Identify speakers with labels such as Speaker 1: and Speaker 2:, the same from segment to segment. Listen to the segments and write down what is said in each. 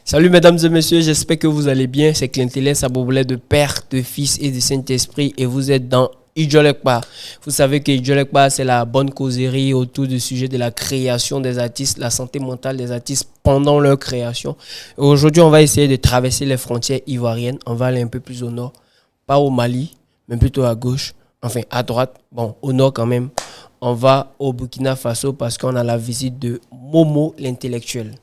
Speaker 1: Salut mesdames et messieurs, j'espère que vous allez bien. C'est Clinteles Saboboulet de Père, de Fils et de Saint-Esprit et vous êtes dans Idjolekpa. Vous savez que Idjolekpa, c'est la bonne causerie autour du sujet de la création des artistes, la santé mentale des artistes pendant leur création. Et aujourd'hui, on va essayer de traverser les frontières ivoiriennes. On va aller un peu plus au nord, pas au Mali, mais plutôt à gauche, enfin à droite, bon, au nord quand même. On va au Burkina Faso parce qu'on a la visite de Momo l'intellectuel.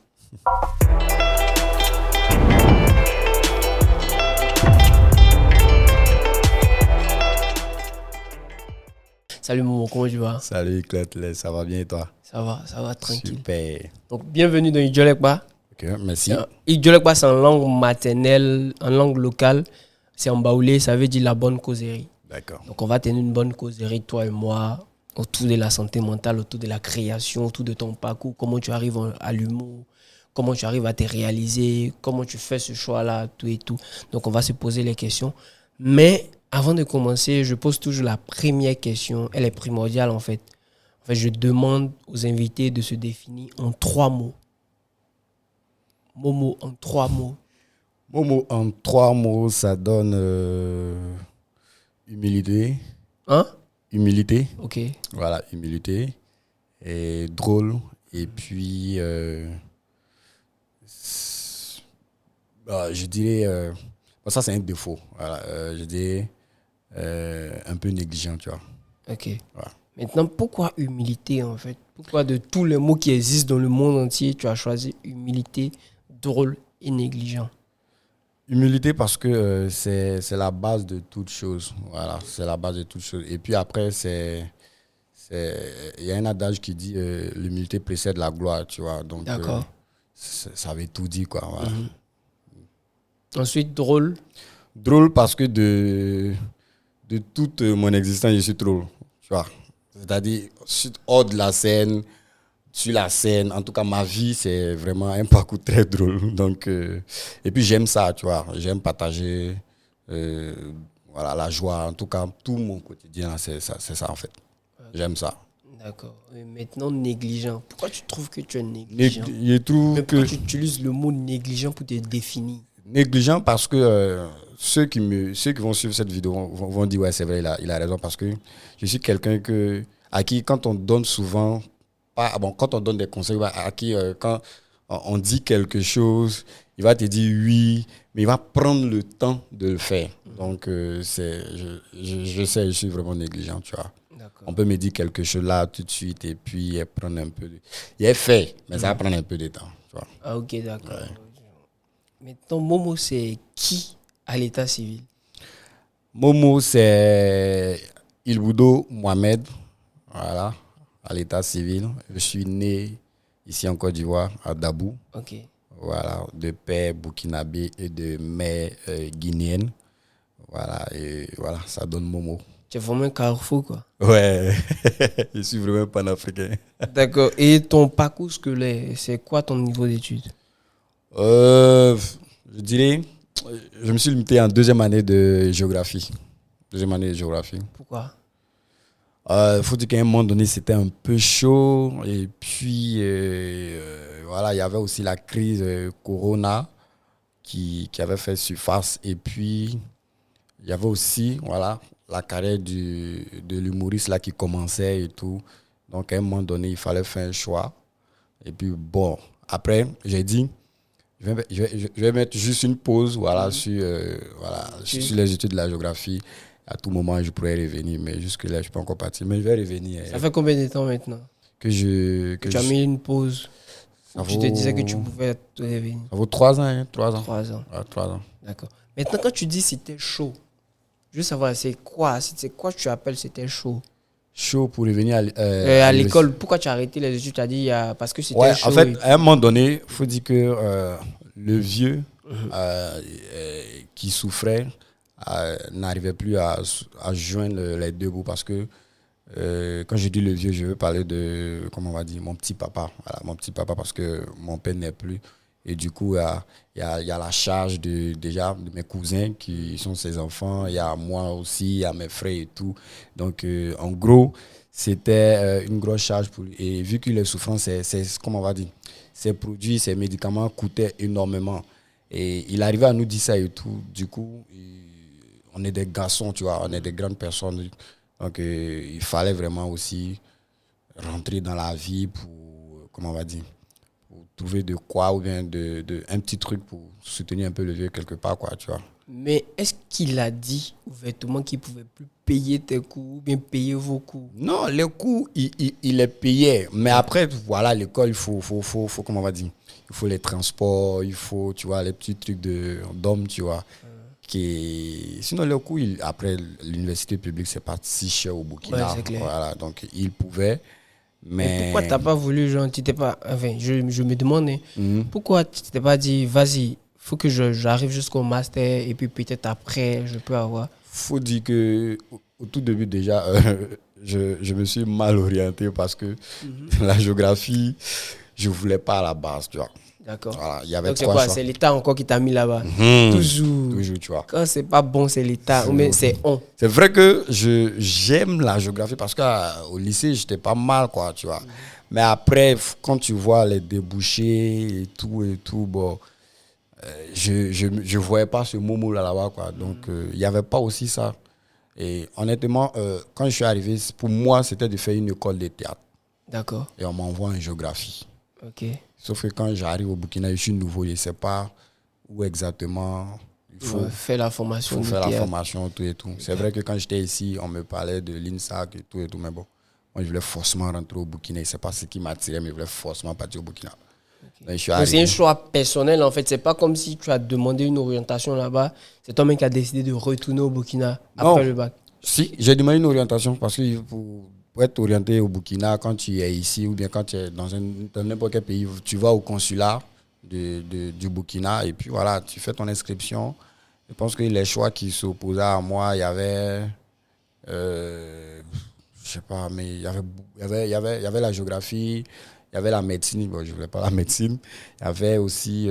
Speaker 1: Salut Momo, comment tu vas?
Speaker 2: Salut Clinteles, ça va bien et toi?
Speaker 1: Ça va, tranquille.
Speaker 2: Super.
Speaker 1: Donc, bienvenue dans Idjolekpa.
Speaker 2: Ok, merci.
Speaker 1: Idjolekpa, c'est en langue maternelle, en langue locale. C'est en baoulé, ça veut dire la bonne causerie.
Speaker 2: D'accord.
Speaker 1: Donc, on va tenir une bonne causerie, toi et moi, autour de la santé mentale, autour de la création, autour de ton parcours, comment tu arrives à l'humour, comment tu arrives à te réaliser, comment tu fais ce choix-là, tout et tout. Donc, on va se poser les questions. Mais avant de commencer, je pose toujours la première question. Elle est primordiale, en fait. En fait, je demande aux invités de se définir en 3 mots. Momo, en 3 mots.
Speaker 2: Momo, en 3 mots, ça donne humilité.
Speaker 1: Hein?
Speaker 2: Humilité.
Speaker 1: Ok.
Speaker 2: Voilà, humilité. Et drôle. Et puis, je dirais, ça c'est un défaut. Voilà, je dirais un peu négligent, tu vois.
Speaker 1: Ok.
Speaker 2: Voilà.
Speaker 1: Maintenant, pourquoi humilité, en fait? Pourquoi de tous les mots qui existent dans le monde entier, tu as choisi humilité, drôle et négligent?
Speaker 2: Humilité parce que c'est la base de toute chose. Voilà, c'est la base de toute chose. Et puis après, il y a un adage qui dit l'humilité précède la gloire, tu vois. Donc,
Speaker 1: D'accord.
Speaker 2: ça avait tout dit, quoi. Voilà.
Speaker 1: Ensuite, drôle.
Speaker 2: Drôle parce que de toute mon existence, je suis drôle, tu vois. C'est-à-dire, hors de la scène, sur la scène, en tout cas, ma vie, c'est vraiment un parcours très drôle. Donc, et puis, j'aime ça, tu vois. J'aime partager voilà, la joie. En tout cas, tout mon quotidien, c'est ça, en fait. J'aime ça.
Speaker 1: D'accord. Et maintenant, négligent. Pourquoi tu trouves que tu es négligent?
Speaker 2: Je trouve
Speaker 1: Mais pourquoi
Speaker 2: que
Speaker 1: tu utilises le mot négligent pour te définir?
Speaker 2: négligent parce que ceux qui vont suivre cette vidéo vont dire ouais, c'est vrai, il a raison, parce que je suis quelqu'un à qui, quand on donne souvent, quand on donne des conseils, à qui quand on dit quelque chose, il va te dire oui, mais il va prendre le temps de le faire. Donc je sais, je suis vraiment négligent, tu vois.
Speaker 1: D'accord.
Speaker 2: On peut me dire quelque chose là tout de suite et puis prendre un peu il est fait, mais ça va prendre un peu de temps, tu vois.
Speaker 1: Ah, ok, d'accord.
Speaker 2: Ouais.
Speaker 1: Maintenant, Momo, c'est qui à l'état civil?
Speaker 2: Momo, c'est Ilboudo Mohamed, voilà, à l'état civil. Je suis né ici en Côte d'Ivoire, à Dabou,
Speaker 1: Ok.
Speaker 2: voilà, de père burkinabé et de mère guinéenne. Voilà, et voilà, ça donne Momo.
Speaker 1: Tu es vraiment un carrefour, quoi.
Speaker 2: Ouais, je suis vraiment panafricain.
Speaker 1: D'accord. Et ton parcours scolaire, c'est quoi ton niveau d'études?
Speaker 2: Je dirais, je me suis limité en deuxième année de géographie. Deuxième année de géographie.
Speaker 1: Pourquoi?
Speaker 2: Faut dire qu'à un moment donné, c'était un peu chaud. Et puis, voilà, il y avait aussi la crise Corona qui avait fait surface. Et puis, il y avait aussi, voilà, la carrière de l'humoriste là qui commençait et tout. Donc, à un moment donné, il fallait faire un choix. Et puis, bon, après, j'ai dit, je vais mettre juste une pause, voilà, sur les études de la géographie. À tout moment, je pourrais revenir, mais jusque-là, je ne suis pas encore parti. Mais je vais revenir.
Speaker 1: Ça fait combien de temps maintenant
Speaker 2: Que
Speaker 1: tu as mis une pause? Tu te disais que tu pouvais te revenir?
Speaker 2: Ça vaut 3 ans, hein, 3 ans.
Speaker 1: 3 ans.
Speaker 2: Ouais, 3 ans.
Speaker 1: D'accord. Maintenant, quand tu dis c'était chaud, je veux savoir, c'est quoi tu appelles c'était chaud?
Speaker 2: Chaud pour revenir
Speaker 1: À l'école, pourquoi tu as arrêté les études? Tu as dit parce que c'était chaud.
Speaker 2: En fait, à un moment donné, il faut dire que le vieux qui souffrait n'arrivait plus à joindre les deux bouts, parce que quand je dis le vieux, je veux parler de, comment on va dire, mon petit papa. Voilà, mon petit papa, parce que mon père n'est plus. Et du coup, il y a la charge déjà de mes cousins qui sont ses enfants. Il y a moi aussi, il y a mes frères et tout. Donc, en gros, c'était une grosse charge pour lui. Et vu qu'il est souffrant, comment on va dire, ses produits, ses médicaments coûtaient énormément. Et il arrivait à nous dire ça et tout. Du coup, on est des garçons, tu vois, on est des grandes personnes. Donc, il fallait vraiment aussi rentrer dans la vie pour, comment on va dire, pour trouver de quoi ou bien un petit truc pour soutenir un peu le vieux quelque part, quoi, tu vois.
Speaker 1: Mais est-ce qu'il a dit ouvertement qu'il ne pouvait plus payer tes cours ou bien payer vos cours?
Speaker 2: Non, les cours, il les payait. Mais après, voilà, l'école, il faut, comment on va dire, il faut les transports, il faut, tu vois, les petits trucs d'hommes, tu vois. Sinon, le cours, après, l'université publique, c'est pas si cher au Burkina.
Speaker 1: Ouais, c'est clair.
Speaker 2: Voilà, donc il pouvait. Mais
Speaker 1: pourquoi tu n'as pas voulu, genre, tu t'es pas. Enfin, je me demande, pourquoi tu t'es pas dit, vas-y, faut que j'arrive jusqu'au master et puis peut-être après, je peux avoir.
Speaker 2: Faut dire que au tout début, déjà, je me suis mal orienté parce que la géographie, je voulais pas à la base, tu vois.
Speaker 1: D'accord.
Speaker 2: Voilà, il y avait
Speaker 1: Donc c'est
Speaker 2: trois
Speaker 1: quoi?
Speaker 2: choix.
Speaker 1: C'est l'État encore qui t'a mis là-bas. Toujours,
Speaker 2: tu vois.
Speaker 1: quand c'est pas bon, c'est l'État. Mais c'est on.
Speaker 2: C'est vrai que j'aime la géographie parce qu'au lycée, j'étais pas mal, quoi, tu vois. Mais après, quand tu vois les débouchés et tout, bon, je voyais pas ce momo là-bas, quoi. Donc, il y avait pas aussi ça. Et honnêtement, quand je suis arrivé, pour moi, c'était de faire une école de théâtre.
Speaker 1: D'accord.
Speaker 2: Et on m'envoie en géographie.
Speaker 1: Ok.
Speaker 2: Sauf que quand j'arrive au Burkina, je suis nouveau, je ne sais pas où exactement il faut
Speaker 1: faire la formation.
Speaker 2: Faire la formation, tout et tout. Okay. C'est vrai que quand j'étais ici, on me parlait de l'INSAC et tout, mais bon, moi je voulais forcément rentrer au Burkina. Ce n'est pas ce qui m'attirait, mais je voulais forcément partir au Burkina.
Speaker 1: Okay. C'est un choix personnel en fait. C'est pas comme si tu as demandé une orientation là-bas. C'est toi-même qui as décidé de retourner au Burkina après le bac.
Speaker 2: Si, j'ai demandé une orientation parce que pour être orienté au Burkina, quand tu es ici ou bien quand tu es dans n'importe quel pays, tu vas au consulat du Burkina et puis voilà, tu fais ton inscription. Je pense que les choix qui s'opposaient à moi, il y avait, je sais pas, mais il y avait la géographie, il y avait la médecine, bon, je ne voulais pas la médecine, il y avait aussi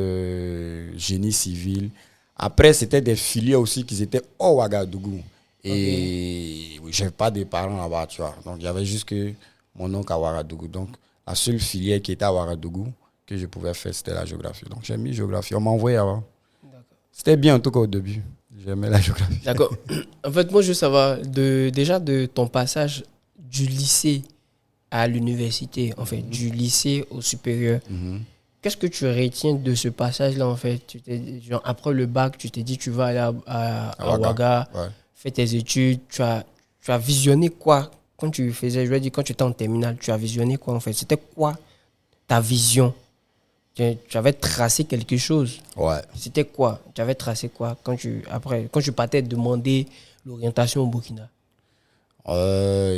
Speaker 2: génie civil. Après, c'était des filières aussi qui étaient au Ouagadougou. Et je n'avais pas de parents là-bas, tu vois. Donc, il y avait juste que mon oncle à Ouagadougou. Donc, la seule filière qui était à Ouagadougou que je pouvais faire, c'était la géographie. Donc, j'ai mis géographie. On m'a envoyé avant. C'était bien, en tout cas, au début. J'aimais la géographie.
Speaker 1: D'accord. En fait, moi, je veux savoir, déjà de ton passage du lycée à l'université, en fait, du lycée au supérieur, qu'est-ce que tu retiens de ce passage-là, en fait? Genre, après le bac, tu t'es dit, tu vas aller à Ouaga. Ouais. Fais tes études, tu as visionné quoi quand tu faisais, je vais dire, quand tu étais en terminale, tu as visionné quoi en fait? C'était quoi ta vision? Tu avais tracé quelque chose? Ouais. C'était quoi? Tu avais tracé quoi quand tu partais demander l'orientation au Burkina?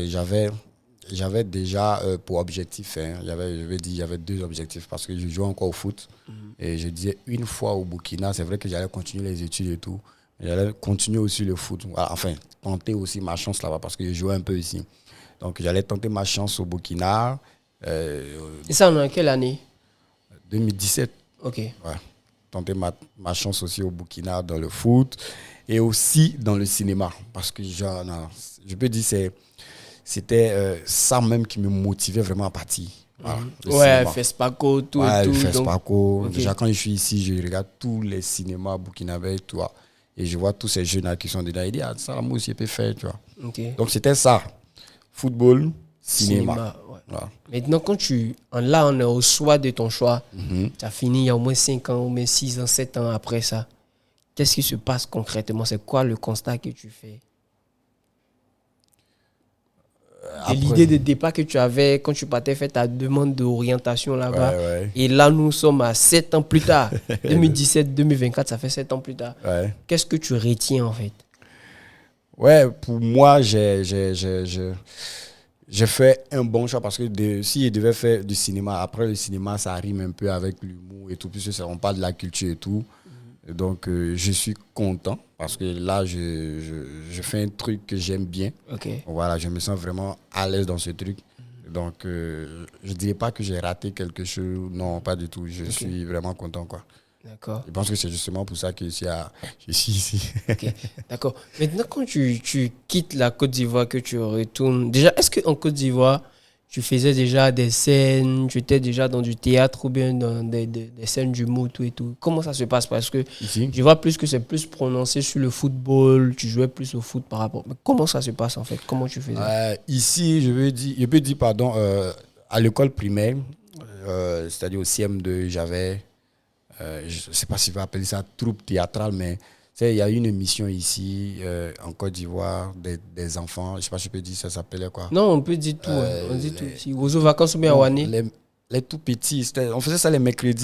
Speaker 2: J'avais déjà pour objectif, j'avais 2 objectifs parce que je jouais encore au foot. Et je disais une fois au Burkina, c'est vrai que j'allais continuer les études et tout. J'allais continuer aussi le foot. Enfin, tenter aussi ma chance là-bas parce que je jouais un peu ici. Donc, j'allais tenter ma chance au Burkina.
Speaker 1: Et ça, en quelle année?
Speaker 2: 2017.
Speaker 1: Ok.
Speaker 2: Ouais. Tenter ma chance aussi au Burkina dans le foot et aussi dans le cinéma. Parce que je peux dire c'était ça même qui me motivait vraiment à partir.
Speaker 1: Voilà, ouais, FESPACO, tout
Speaker 2: ouais,
Speaker 1: et tout.
Speaker 2: FESPACO. Donc... Déjà, quand je suis ici, je regarde tous les cinémas burkinabés, tu vois. Et je vois tous ces jeunes qui sont dedans. Ils disent, ça, moi aussi, je peux faire, tu vois.
Speaker 1: Okay.
Speaker 2: Donc, c'était ça. Football, cinéma.
Speaker 1: Ouais. Voilà. Maintenant, là, on est au choix de ton choix. Tu as fini il y a au moins 5 ans, au moins 6 ans, 7 ans après ça. Qu'est-ce qui se passe concrètement? C'est quoi le constat que tu fais? L'idée de départ que tu avais quand tu partais faire ta demande d'orientation là-bas. Ouais. Et là, nous sommes à 7 ans plus tard. 2017, 2024, ça fait 7 ans plus tard. Ouais. Qu'est-ce que tu retiens en fait?
Speaker 2: Ouais, pour moi, j'ai fait un bon choix parce que si je devais faire du cinéma, après le cinéma, ça rime un peu avec l'humour et tout, puisque on parle de la culture et tout. Donc, je suis content parce que là, je fais un truc que j'aime bien. Okay. Voilà, je me sens vraiment à l'aise dans ce truc. Donc, je ne dirais pas que j'ai raté quelque chose. Non, pas du tout. Je suis vraiment content, quoi.
Speaker 1: D'accord.
Speaker 2: Je pense que c'est justement pour ça que je suis ici.
Speaker 1: Ok, d'accord. Maintenant, quand tu quittes la Côte d'Ivoire, que tu retournes... Déjà, est-ce qu'en Côte d'Ivoire, tu faisais déjà des scènes, tu étais déjà dans du théâtre ou bien dans des scènes d'humour, tout et tout. Comment ça se passe? Parce que
Speaker 2: Ici.
Speaker 1: je vois plus que c'est plus prononcé sur le football, tu jouais plus au foot par rapport. Mais comment ça se passe en fait? Comment tu faisais?
Speaker 2: Ici, je peux dire, pardon, à l'école primaire, c'est-à-dire au CM2, j'avais, je ne sais pas si je vais appeler ça troupe théâtrale, mais il y a une émission ici, en Côte d'Ivoire, des enfants, je ne sais pas si je peux dire, ça s'appelait quoi?
Speaker 1: Non, on peut dire tout. On dit tout ici. Aux vacances ou bien à Wané?
Speaker 2: Les tout petits, on faisait ça les mercredis.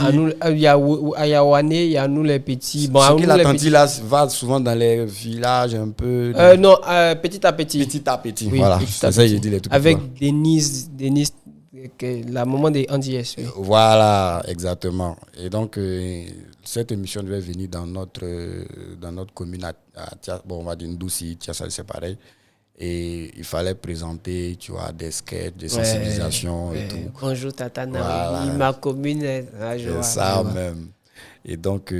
Speaker 1: Il y a Wané, il y a nous les petits.
Speaker 2: Bon, ce qu'il a dit là va souvent dans les villages un peu.
Speaker 1: Non, petit à petit.
Speaker 2: Petit à petit,
Speaker 1: oui,
Speaker 2: voilà. C'est ça que j'ai dit les tout petits.
Speaker 1: Avec Denise, la maman des Andy S. Oui.
Speaker 2: Voilà, exactement. Et donc, cette émission devait venir dans notre commune bon, on va dire Ndouci, Tiassa, c'est pareil. Et il fallait présenter, tu vois, des sketchs, des sensibilisations et tout.
Speaker 1: Bonjour Tata Naomi, ma commune.
Speaker 2: C'est ça même. Et donc,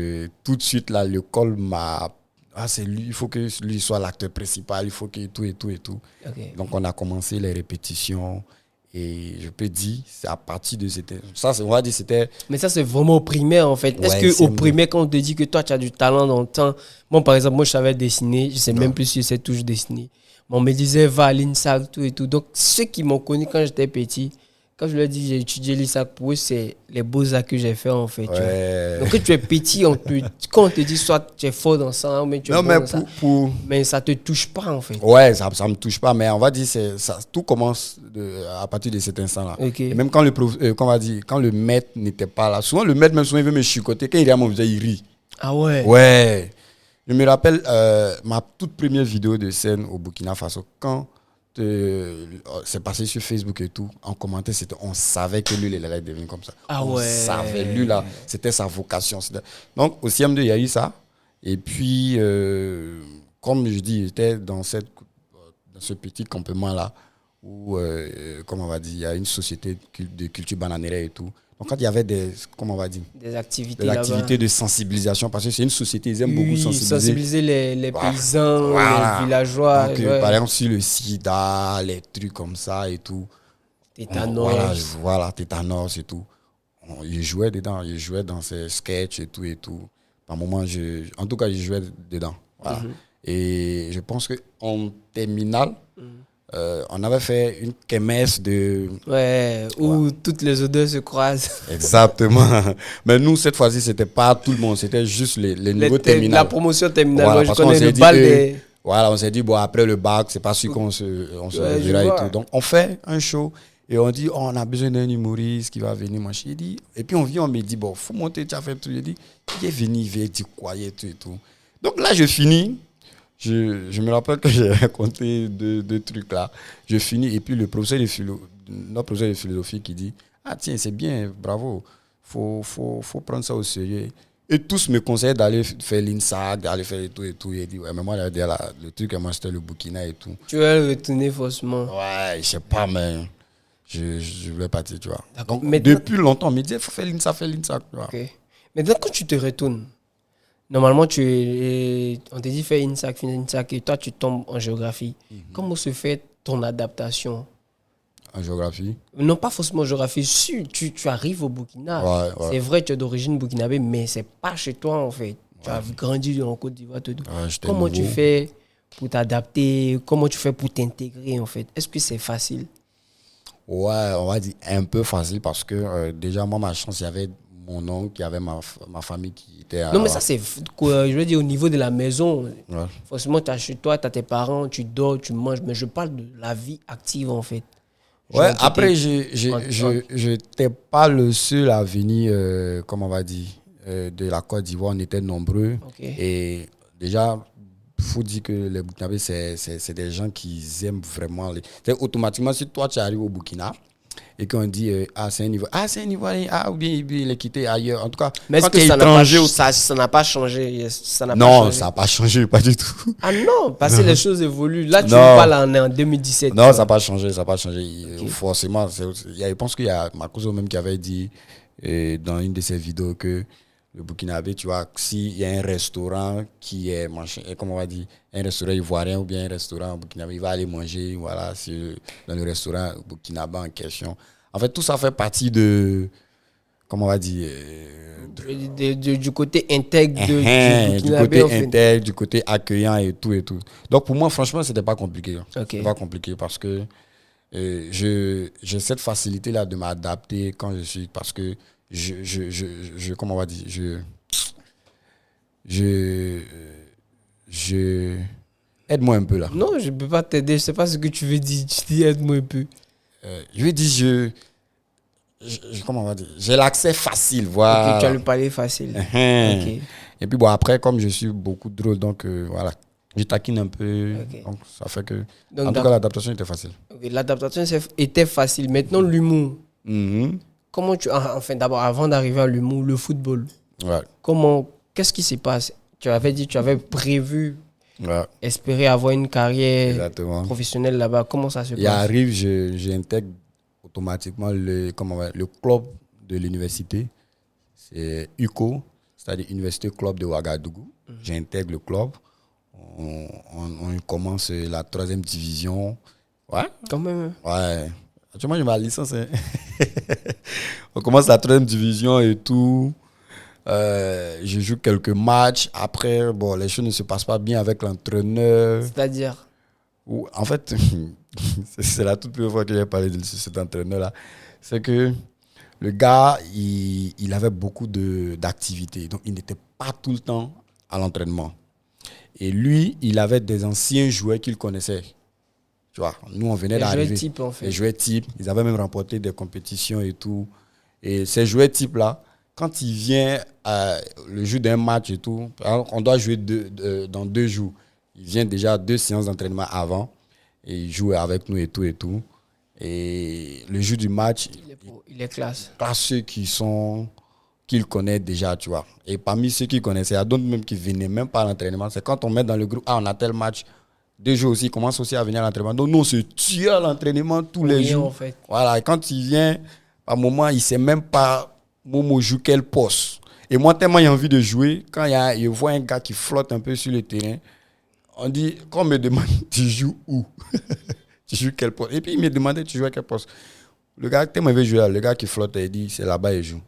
Speaker 2: tout de suite, là, l'école m'a... c'est lui, il faut que lui soit l'acteur principal, il faut que tout et tout et tout. Okay. Donc, on a commencé les répétitions. Et je peux dire, c'est à partir de cette... Ça, on va dire, c'était...
Speaker 1: Mais ça, c'est vraiment au primaire, en fait. Est-ce qu'au primaire, quand on te dit que toi, tu as du talent dans le temps... Moi, par exemple, moi, je savais dessiner. Je ne sais même plus si je sais toujours dessiner. On me disait, va à l'INSAC, tout et tout. Donc, ceux qui m'ont connu quand j'étais petit, quand je leur dis j'ai étudié l'INSAC, pour eux, c'est les beaux-arts que j'ai fait, en fait.
Speaker 2: Ouais.
Speaker 1: Donc, quand tu es petit, quand on te dit soit tu es fort dans ça, mais tu es bon dans ça. Mais ça ne te touche pas, en fait.
Speaker 2: Ouais, ça ne me touche pas. Mais on va dire, tout commence à partir de cet instant-là.
Speaker 1: Okay.
Speaker 2: Et même quand quand le maître n'était pas là, souvent le maître, même souvent, il veut me chicoter. Quand il est à mon visage, il rit.
Speaker 1: Ah ouais?
Speaker 2: Ouais. Je me rappelle ma toute première vidéo de scène au Burkina Faso. Quand c'est passé sur Facebook et tout, en commentaire, on savait que lui, il allait devenir comme ça.
Speaker 1: Ah
Speaker 2: on
Speaker 1: ouais.
Speaker 2: savait, lui, là, c'était sa vocation. Donc, au CM2, il y a eu ça. Et puis, comme je dis, j'étais dans ce petit campement-là où, comme on va dire, il y a une société de culture bananière et tout. Donc, quand il y avait des activités de sensibilisation, parce que c'est une société, ils aiment beaucoup
Speaker 1: sensibiliser les paysans, les villageois.
Speaker 2: Donc, par exemple, sur le sida, les trucs comme ça et tout.
Speaker 1: Tétanos.
Speaker 2: Voilà, tétanos et tout. Ils jouaient dedans, ils jouaient dans ces sketchs et tout et tout. Par moment, en tout cas, ils jouaient dedans. Voilà. Et je pense qu'en terminale, on avait fait une kermesse de...
Speaker 1: Ouais, où toutes les odeurs se croisent.
Speaker 2: Exactement. Mais nous, cette fois-ci, c'était pas tout le monde, c'était juste les niveaux terminales.
Speaker 1: La promotion terminale,
Speaker 2: voilà,
Speaker 1: moi je connais le bal des...
Speaker 2: Voilà, on s'est dit, bon, après le bac, c'est pas sûr qu'on se verra et tout. Donc, on fait un show et on dit, on a besoin d'un humoriste qui va venir. Moi, j'ai dit, et puis on vient, on me dit, bon, faut monter, tu as fait tout. J'ai dit, il est venu, il vient dire quoi, et tout et tout. Donc là, je finis. Je me rappelle que j'ai raconté deux trucs là. Je finis et puis notre professeur de philosophie qui dit ah tiens c'est bien, bravo, faut prendre ça au sérieux. Et tous me conseillent d'aller faire l'INSAC, d'aller faire tout et tout. Et dit ouais mais moi le truc moi c'était le Burkina et tout.
Speaker 1: Tu vas retourner forcément.
Speaker 2: Ouais je sais pas mais je voulais partir tu vois. Donc
Speaker 1: mais
Speaker 2: depuis longtemps on me dit faut faire l'INSAC tu vois.
Speaker 1: Okay. Maintenant quand tu te retournes. Normalement, on te dit fais INSAC, et toi, tu tombes en géographie. Comment se fait ton adaptation?
Speaker 2: En géographie?
Speaker 1: Non, pas forcément en géographie. Si tu arrives au Burkina,
Speaker 2: ouais.
Speaker 1: C'est vrai, tu es d'origine burkinabé, mais c'est pas chez toi, en fait. Tu as grandi en Côte d'Ivoire, tout. Comment tu fais pour t'adapter? Comment tu fais pour t'intégrer, en fait? Est-ce que c'est facile?
Speaker 2: Ouais, on va dire un peu facile parce que déjà, moi, ma chance, il y avait mon oncle, qui avait ma famille qui était à...
Speaker 1: Non, mais ça, c'est, je veux dire, au niveau de la maison.
Speaker 2: Ouais.
Speaker 1: Forcément, tu as chez toi, tu as tes parents, tu dors, tu manges. Mais je parle de la vie active, en fait.
Speaker 2: Ouais, après, je n'étais pas le seul à venir, comme on va dire, de la Côte d'Ivoire. On était nombreux.
Speaker 1: Okay.
Speaker 2: Et déjà, il faut dire que les Burkinabés, c'est des gens qui aiment vraiment... Automatiquement, si toi, tu arrives au Burkina... et qu'on dit c'est un Ivoirien, ou bien il est quitté ailleurs. En tout cas,
Speaker 1: mais est-ce que ça n'a pas changé?
Speaker 2: Non, ça n'a pas changé, pas du tout.
Speaker 1: Ah non, parce que les choses évoluent. Là, tu me parles en 2017.
Speaker 2: Non, ça n'a pas changé, Okay. Forcément, je pense qu'il y a Marcos même qui avait dit dans une de ses vidéos que le Burkinabé, tu vois, s'il y a un restaurant qui est, comment on va dire, un restaurant ivoirien ou bien un restaurant burkinabé, il va aller manger, voilà, dans le restaurant burkinabé en question. En fait, tout ça fait partie de, comment on va dire,
Speaker 1: du côté intègre du
Speaker 2: du
Speaker 1: Burkinabé,
Speaker 2: côté
Speaker 1: en fait.
Speaker 2: intègre, du côté accueillant et tout et tout. Donc pour moi, franchement, c'était pas compliqué.
Speaker 1: Ok.
Speaker 2: C'était pas compliqué parce que j'ai cette facilité-là de m'adapter quand je suis, parce que comment on va dire, je aide-moi un peu là.
Speaker 1: Non, je peux pas t'aider. Je sais pas ce que tu veux dire. Tu dis aide-moi un peu.
Speaker 2: Je vais dire, comment on va dire, j'ai l'accès facile,
Speaker 1: Ok,
Speaker 2: voilà.
Speaker 1: tu as le palais facile.
Speaker 2: Uh-huh.
Speaker 1: Ok.
Speaker 2: Et puis bon, après, comme je suis beaucoup drôle, donc voilà, je taquine un peu.
Speaker 1: Ok.
Speaker 2: Donc ça fait que.
Speaker 1: Donc,
Speaker 2: En tout cas, l'adaptation était facile.
Speaker 1: ok, l'adaptation était facile. Maintenant, l'humour.
Speaker 2: Mhm.
Speaker 1: Comment tu. Enfin, d'abord, avant d'arriver à l'humour, le football.
Speaker 2: Ouais.
Speaker 1: Qu'est-ce qui se passe? Tu avais dit, tu avais prévu,
Speaker 2: Ouais.
Speaker 1: espérer avoir une carrière
Speaker 2: Exactement.
Speaker 1: professionnelle là-bas. Comment ça se
Speaker 2: Il
Speaker 1: passe?
Speaker 2: arrive, j'intègre automatiquement le club de l'université. C'est UCO, c'est-à-dire Université Club de Ouagadougou. J'intègre le club. On commence la 3e division. Ouais.
Speaker 1: Quand même.
Speaker 2: Ouais. Actuellement, j'ai ma licence. Hein. On commence la 3e division et tout. Je joue quelques matchs. Après, bon, les choses ne se passent pas bien avec l'entraîneur.
Speaker 1: C'est-à-dire?
Speaker 2: En fait, c'est la toute première fois que j'ai parlé de cet entraîneur-là. C'est que le gars, il avait beaucoup d'activités. Donc, il n'était pas tout le temps à l'entraînement. Et lui, il avait des anciens joueurs qu'il connaissait. Tu vois, nous, on venait d'arriver.
Speaker 1: Les joueurs types, en fait.
Speaker 2: Les joueurs types. Ils avaient même remporté des compétitions et tout. Et ces joueurs types-là, quand il vient le jour d'un match et tout, on doit jouer dans 2 jours. Il vient déjà 2 séances d'entraînement avant. Et il joue avec nous et tout et tout. Et le jour du match,
Speaker 1: il est classe.
Speaker 2: Ceux qu'il connaît déjà, tu vois. Et parmi ceux qu'il connaissait, il y a d'autres même qui venaient même pas à l'entraînement. C'est quand on met dans le groupe, on a tel match, 2 jours aussi, il commence aussi à venir à l'entraînement. Donc nous, on se tue à l'entraînement tous les jours.
Speaker 1: En fait.
Speaker 2: Voilà, et quand il vient, à un moment, il ne sait même pas Momo joue quel poste. Et moi, tellement j'ai envie de jouer, quand je vois un gars qui flotte un peu sur le terrain, on dit, quand on me demande, tu joues où? Tu joues quel poste? Et puis il me demandait, tu joues à quel poste? Le gars, tellement il veut jouer là, le gars qui flotte, il dit, c'est là-bas, il joue.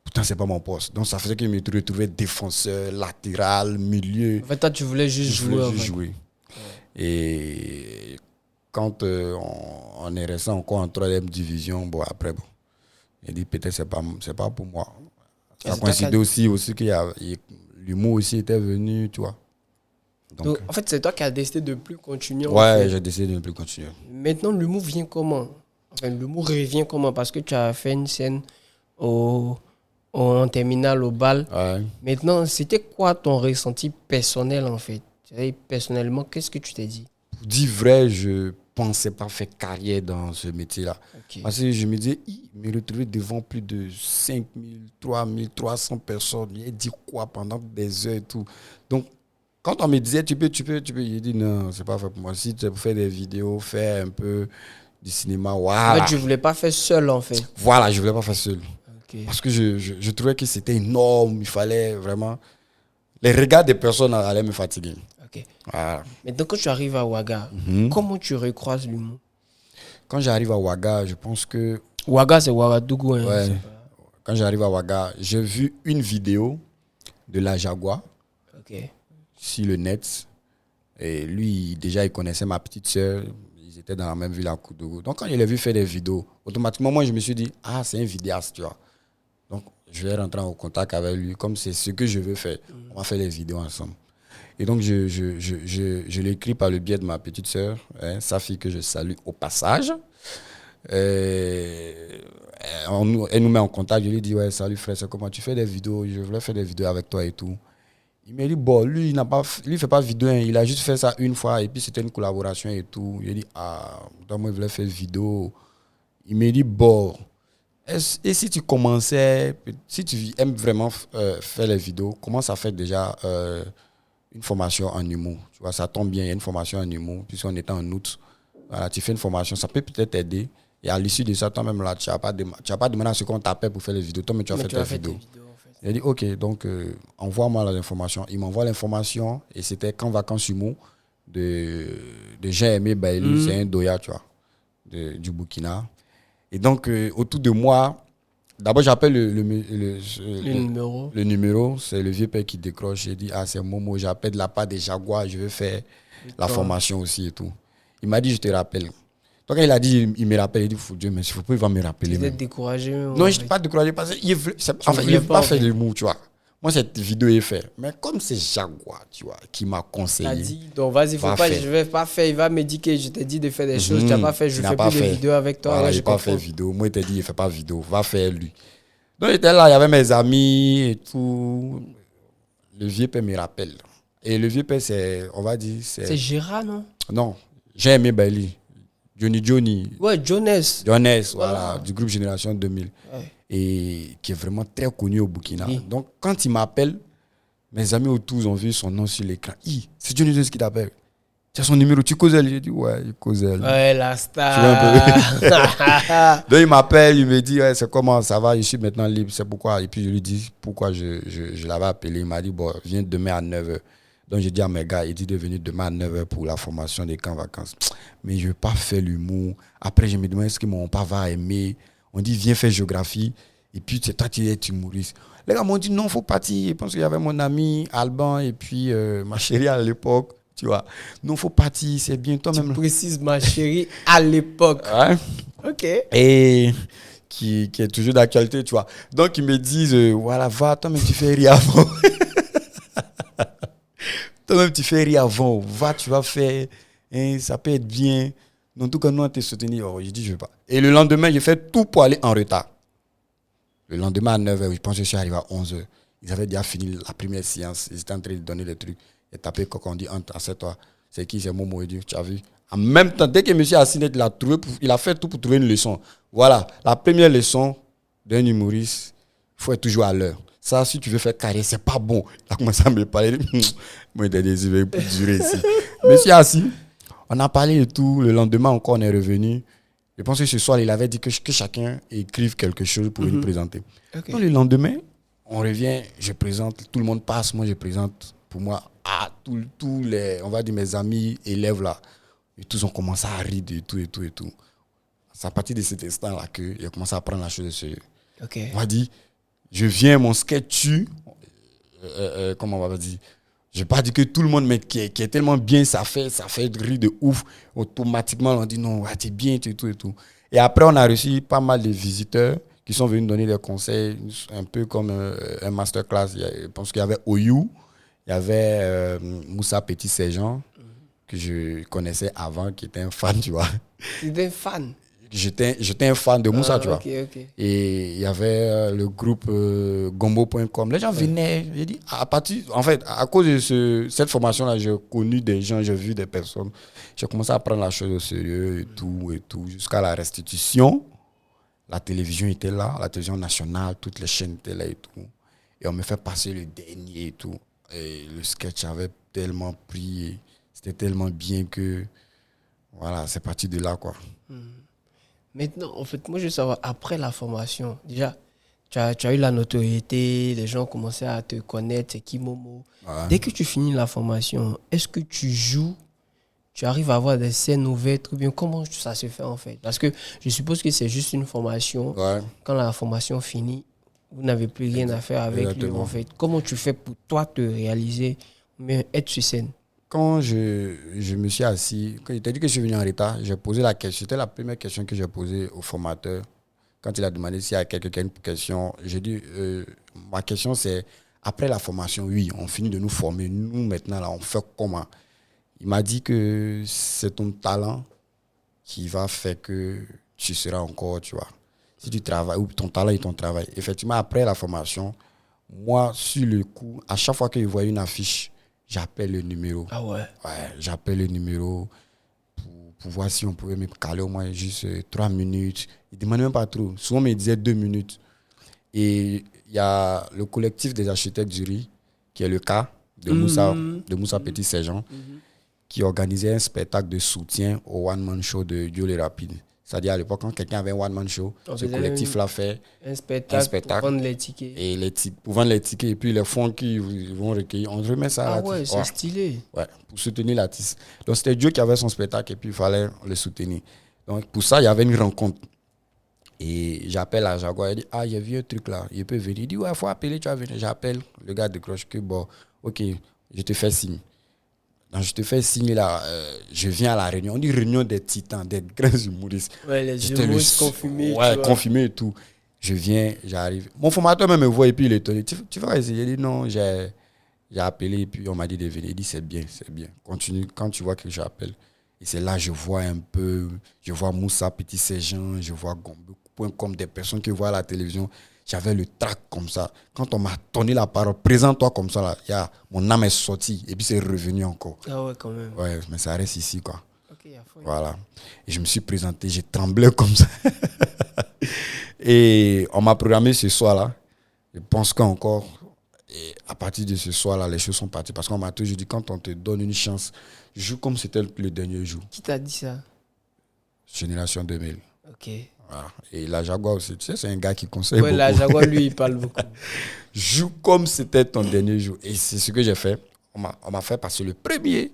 Speaker 2: Pourtant, c'est pas mon poste. Donc, ça faisait que je me retrouvais défenseur, latéral, milieu.
Speaker 1: En fait, toi, tu voulais juste jouer.
Speaker 2: Ouais. Et quand on est resté encore en 3e division, bon, après, bon, il dit peut-être c'est pas pour moi. Ça coïncidait aussi que l'humour aussi était venu, tu vois.
Speaker 1: Donc, en fait, c'est toi qui as décidé de ne plus continuer.
Speaker 2: Ouais, j'ai décidé de ne plus continuer.
Speaker 1: Maintenant, l'humour vient comment? Enfin, l'humour revient comment? Parce que tu as fait une scène en terminale au bal.
Speaker 2: Ouais.
Speaker 1: Maintenant, c'était quoi ton ressenti personnel en fait? Personnellement, qu'est-ce que tu t'es dit?
Speaker 2: Pour dire vrai, je pensais pas faire carrière dans ce métier-là.
Speaker 1: Okay.
Speaker 2: Parce que je me disais, me retrouver devant plus de 5000, 3300 personnes, il dit quoi pendant des heures et tout. Donc, quand on me disait, tu peux, j'ai dit non, c'est pas fait pour moi. Si tu veux faire des vidéos, faire un peu du cinéma, voilà.
Speaker 1: En fait, je voulais pas faire seul en fait.
Speaker 2: Voilà, je voulais pas faire seul.
Speaker 1: Okay.
Speaker 2: Parce que je trouvais que c'était énorme, il fallait vraiment... Les regards des personnes allaient me fatiguer.
Speaker 1: Okay.
Speaker 2: Voilà.
Speaker 1: Maintenant, quand tu arrives à Ouaga, comment tu recroises l'humour?
Speaker 2: Quand j'arrive à Ouaga, je pense que...
Speaker 1: Ouaga, c'est Ouagadougou. Hein,
Speaker 2: ouais. Quand j'arrive à Ouaga, j'ai vu une vidéo de la Jaguar sur le net. Et lui, déjà, il connaissait ma petite sœur. Ils étaient dans la même ville à Koudougou. Donc, quand il a vu faire des vidéos, automatiquement, moi, je me suis dit, ah, c'est un vidéaste, tu vois. Donc, je vais rentrer en contact avec lui. Comme c'est ce que je veux faire, on va faire des vidéos ensemble. Et donc, je l'ai écrit par le biais de ma petite sœur, sa fille que je salue au passage. Elle nous met en contact. Je lui dis, ouais, salut frère, c'est comment tu fais des vidéos? Je voulais faire des vidéos avec toi et tout. Il m'a dit, bon, lui, il fait pas vidéo, hein. Il a juste fait ça une fois et puis c'était une collaboration et tout. Il a dit, ah, moi, je voulais faire vidéo. Il m'a dit, bon, et si tu commençais, si tu aimes vraiment faire les vidéos, commence à faire déjà une formation en humour. Tu vois, ça tombe bien, il y a une formation en humour, puisqu'on était en août. Voilà, tu fais une formation, ça peut peut-être t'aider. Et à l'issue de ça, toi-même, là, tu n'as pas demandé à ce qu'on t'appelle pour faire les vidéos. Toi, mais tu as fait tes vidéos. Il a dit, OK, donc envoie-moi les informations. Il m'envoie l'information et c'était Camp Vacances Humo de Jean-Aimé Bailly, c'est un doya, tu vois, du Burkina. Et donc, autour de moi, d'abord, j'appelle le numéro. C'est le vieux père qui décroche. Il dit, c'est Momo, j'appelle de la part des Jaguars, je veux faire la formation aussi et tout. Il m'a dit, je te rappelle. Donc, quand il a dit, il me rappelle, il dit, faut Dieu, mais pourquoi il va me rappeler?
Speaker 1: Vous êtes découragé?
Speaker 2: Non, je ne suis pas découragé parce qu'il ne veut pas faire le mot, tu vois. Moi, cette vidéo est faite. Mais comme c'est Jaguar, tu vois, qui m'a conseillé.
Speaker 1: Il a dit, donc vas-y, je ne vais pas faire. Il va me dire que je t'ai dit de faire des choses. Tu n'as pas fait, je ne fais plus de vidéos avec toi.
Speaker 2: Voilà, je n'ai pas fait vidéo. Moi, il t'a dit, il ne fait pas vidéo. Va faire lui. Donc, j'étais là, il y avait mes amis et tout. Le vieux père me rappelle. Et le vieux père, c'est, on va dire,
Speaker 1: c'est Gérard, non?
Speaker 2: Non, j'ai aimé Bailey. Johnny.
Speaker 1: Ouais, Jonas,
Speaker 2: voilà, du groupe Génération 2000.
Speaker 1: Ouais.
Speaker 2: Et qui est vraiment très connu au Burkina. Oui. Donc, quand il m'appelle, mes amis autour ont vu son nom sur l'écran. C'est Johnny Jones qui t'appelle. Tu as son numéro, tu causes elle? J'ai dit, ouais, il cause elle.
Speaker 1: Ouais, la star.
Speaker 2: Donc, il m'appelle, il me dit, ouais, c'est comment, ça va, je suis maintenant libre, c'est pourquoi. Et puis, je lui dis pourquoi je l'avais appelé. Il m'a dit, bon, viens demain à 9h. Donc, j'ai dit à mes gars, il dit de venir demain à 9h pour la formation des camps vacances. Mais je ne veux pas faire l'humour. Après, je me demande, est-ce que mon papa va aimer? On dit, viens faire géographie. Et puis, c'est toi qui es humoriste. Les gars m'ont dit, non, il faut partir. Je pense qu'il y avait mon ami Alban et puis ma chérie à l'époque. Tu vois, non, il faut partir, c'est bien toi-même.
Speaker 1: Tu précises ma chérie à l'époque.
Speaker 2: Ouais.
Speaker 1: OK.
Speaker 2: Et qui est toujours d'actualité, tu vois. Donc, ils me disent, voilà, va, toi-même, tu fais rire avant. Toi-même, tu fais rire avant. Va, tu vas faire. Hein, ça peut être bien. En tout cas, nous, on t'a soutenu. Oh, j'ai dit, je ne veux pas. Et le lendemain, j'ai fait tout pour aller en retard. Le lendemain, à 9h, je pense que je suis arrivé à 11h. Ils avaient déjà fini la première séance. Ils étaient en train de donner les trucs. Et tapé quand on dit, assieds-toi. C'est qui? C'est Momo. Il dit, tu as vu? En même temps, dès que M. Assinet il a fait tout pour trouver une leçon. Voilà, la première leçon d'un humoriste, il faut être toujours à l'heure. Ça, si tu veux faire carrière, c'est pas bon. Il a commencé à me parler. Moi, il a dit, je vais durer ici. Monsieur assis, on a parlé de tout. Le lendemain, encore, on est revenu. Je pense que ce soir, il avait dit que chacun écrive quelque chose pour nous présenter. Okay. Donc, le lendemain, on revient, je présente, tout le monde passe, moi, je présente pour moi à tous les, on va dire, mes amis, élèves là. Et tous ont commencé à rire et tout. C'est à partir de cet instant-là que j'ai commencé à prendre la chose de sérieux.
Speaker 1: Okay.
Speaker 2: On va dire, je viens, mon sketch tue. Comment on va dire? Je ne vais pas dire que tout le monde, mais qui est tellement bien, ça fait rire de ouf. Automatiquement, on dit non, ouais, t'es bien, et tout. Et après, on a reçu pas mal de visiteurs qui sont venus donner des conseils, un peu comme un masterclass. Je pense qu'il y avait Oyou, il y avait Moussa Petit-Séjean, que je connaissais avant, qui était un fan, tu vois.
Speaker 1: Tu étais un fan?
Speaker 2: J'étais un fan de Moussa, tu vois.
Speaker 1: Okay.
Speaker 2: Et il y avait le groupe gombo.com. Les gens venaient. J'ai dit, à cause de cette formation-là, j'ai connu des gens, j'ai vu des personnes. J'ai commencé à prendre la chose au sérieux et tout, jusqu'à la restitution. La télévision était là, la télévision nationale, toutes les chaînes étaient là et tout. Et on me fait passer le dernier et tout. Et le sketch avait tellement pris, c'était tellement bien que, voilà, c'est parti de là, quoi.
Speaker 1: Maintenant, en fait, moi, je veux savoir, après la formation, déjà, tu as eu la notoriété, les gens ont commencé à te connaître, c'est qui Momo. Ouais. Dès que tu finis la formation, est-ce que tu joues, tu arrives à avoir des scènes ouvertes ou bien comment ça se fait en fait? Parce que je suppose que c'est juste une formation. Ouais. Quand la formation finit, vous n'avez plus rien à faire avec lui en fait. Comment tu fais pour toi te réaliser, mais être sur scène?
Speaker 2: Quand je me suis assis, quand il t'a dit que je suis venu en retard, j'ai posé la question. C'était la première question que j'ai posée au formateur. Quand il a demandé s'il y a quelqu'un qui a une question, j'ai dit, ma question c'est, après la formation, oui, on finit de nous former. Nous, maintenant, là, on fait comment? Il m'a dit que c'est ton talent qui va faire que tu seras encore, tu vois. Si tu travailles, ou ton talent et ton travail. Effectivement, après la formation, moi, sur le coup, à chaque fois que je voyais une affiche, j'appelle le numéro.
Speaker 1: Ah ouais?
Speaker 2: Ouais, j'appelle le numéro pour voir si on pouvait me caler au moins juste 3 minutes. Il ne demandait même pas trop. Souvent, il me disait 2 minutes. Et il y a le collectif des architectes du riz, qui est le cas de Moussa Petit-Séjean, qui organisait un spectacle de soutien au one-man show de Dieu les Rapides. C'est-à-dire à l'époque, quand quelqu'un avait un one-man show, ce collectif-là fait
Speaker 1: un spectacle pour vendre les tickets.
Speaker 2: Et pour vendre les tickets, et puis les fonds qu'ils vont recueillir, on remet ça à
Speaker 1: l'artiste. Ah ouais, c'est stylé.
Speaker 2: Ouais, pour soutenir l'artiste. Donc c'était Dieu qui avait son spectacle et puis il fallait le soutenir. Donc pour ça, il y avait une rencontre. Et j'appelle à Jaguar, il dit, ah, j'ai vu un truc là, il peut venir. Il dit, ouais, il faut appeler, tu vas venir. J'appelle, le gars décroche que, bon, ok, je te fais signe. Donc, je te fais signe là, je viens à la réunion. On dit réunion des titans, des grands humoristes.
Speaker 1: Ouais, les humoristes confirmés.
Speaker 2: Ouais, confirmés et tout. Je viens, j'arrive. Mon formateur même me voit et puis il est étonné. Tu vas essayer? Il dit non, j'ai appelé et puis on m'a dit de venir. Il dit c'est bien. Continue, quand tu vois que j'appelle. Et c'est là que je vois un peu, je vois Moussa Petit Séjean, je vois Gombe, comme des personnes qui voient à la télévision. J'avais le trac comme ça. Quand on m'a donné la parole, présente-toi comme ça, là, mon âme est sortie et puis c'est revenu encore.
Speaker 1: Ah ouais, quand même.
Speaker 2: Ouais, mais ça reste ici, quoi.
Speaker 1: Ok,
Speaker 2: voilà. Et je me suis présenté, j'ai tremblé comme ça. Et on m'a programmé ce soir-là. Je pense qu'encore, et à partir de ce soir-là, les choses sont parties. Parce qu'on m'a toujours dit, quand on te donne une chance, joue comme c'était le dernier jour.
Speaker 1: Qui t'a dit ça?
Speaker 2: Génération 2000.
Speaker 1: Ok.
Speaker 2: Voilà. Et la Jaguar aussi, tu sais, c'est un gars qui conseille beaucoup.
Speaker 1: La Jaguar, lui, il parle beaucoup.
Speaker 2: Joue comme c'était ton dernier jour. Et c'est ce que j'ai fait. On m'a fait passer le premier.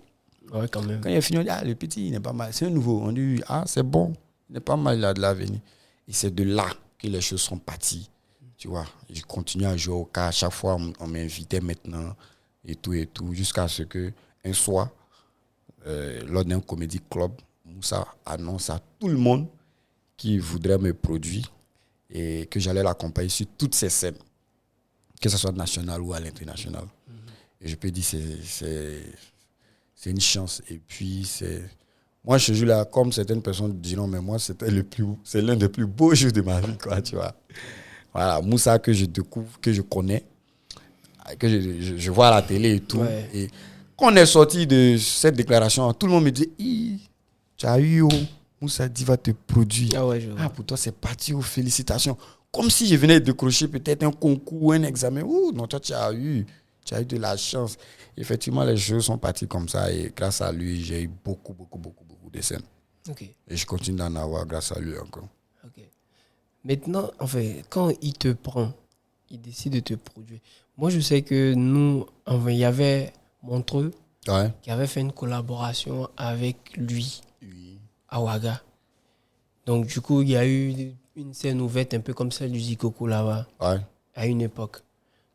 Speaker 1: Ouais, quand même.
Speaker 2: Quand il a fini, on dit, ah, le petit, il n'est pas mal. C'est un nouveau. On dit, ah, c'est bon. Il n'est pas mal, il a de l'avenir. Et c'est de là que les choses sont parties. Tu vois, je continue à jouer au cas. À chaque fois, on m'invitait maintenant et tout, jusqu'à ce qu'un soir, lors d'un comédie club, Moussa annonce à tout le monde qui voudrait me produire et que j'allais l'accompagner sur toutes ces scènes, que ce soit national ou à l'international. Et je peux dire, c'est une chance. Et puis, moi, je joue là, comme certaines personnes diront, mais moi, c'est l'un des plus beaux jours de ma vie, quoi, tu vois. Voilà, Moussa que je découvre, que je connais, que je vois à la télé et tout. Ouais. Et quand on est sorti de cette déclaration, tout le monde me dit, tu as eu, Moussa dit, va te produire.
Speaker 1: Ah ouais,
Speaker 2: pour toi, c'est parti, félicitations. Comme si je venais de décrocher peut-être un concours, un examen. Non, toi, tu as eu de la chance. Effectivement, les choses sont parties comme ça et grâce à lui, j'ai eu beaucoup de scènes.
Speaker 1: Okay.
Speaker 2: Et je continue d'en avoir grâce à lui encore.
Speaker 1: Okay. Maintenant, quand il te prend, il décide de te produire. Moi, je sais que nous, il y avait Montreux qui avait fait une collaboration avec lui à Ouaga. Donc, du coup, il y a eu une scène ouverte un peu comme celle du Zikoko là-bas à une époque.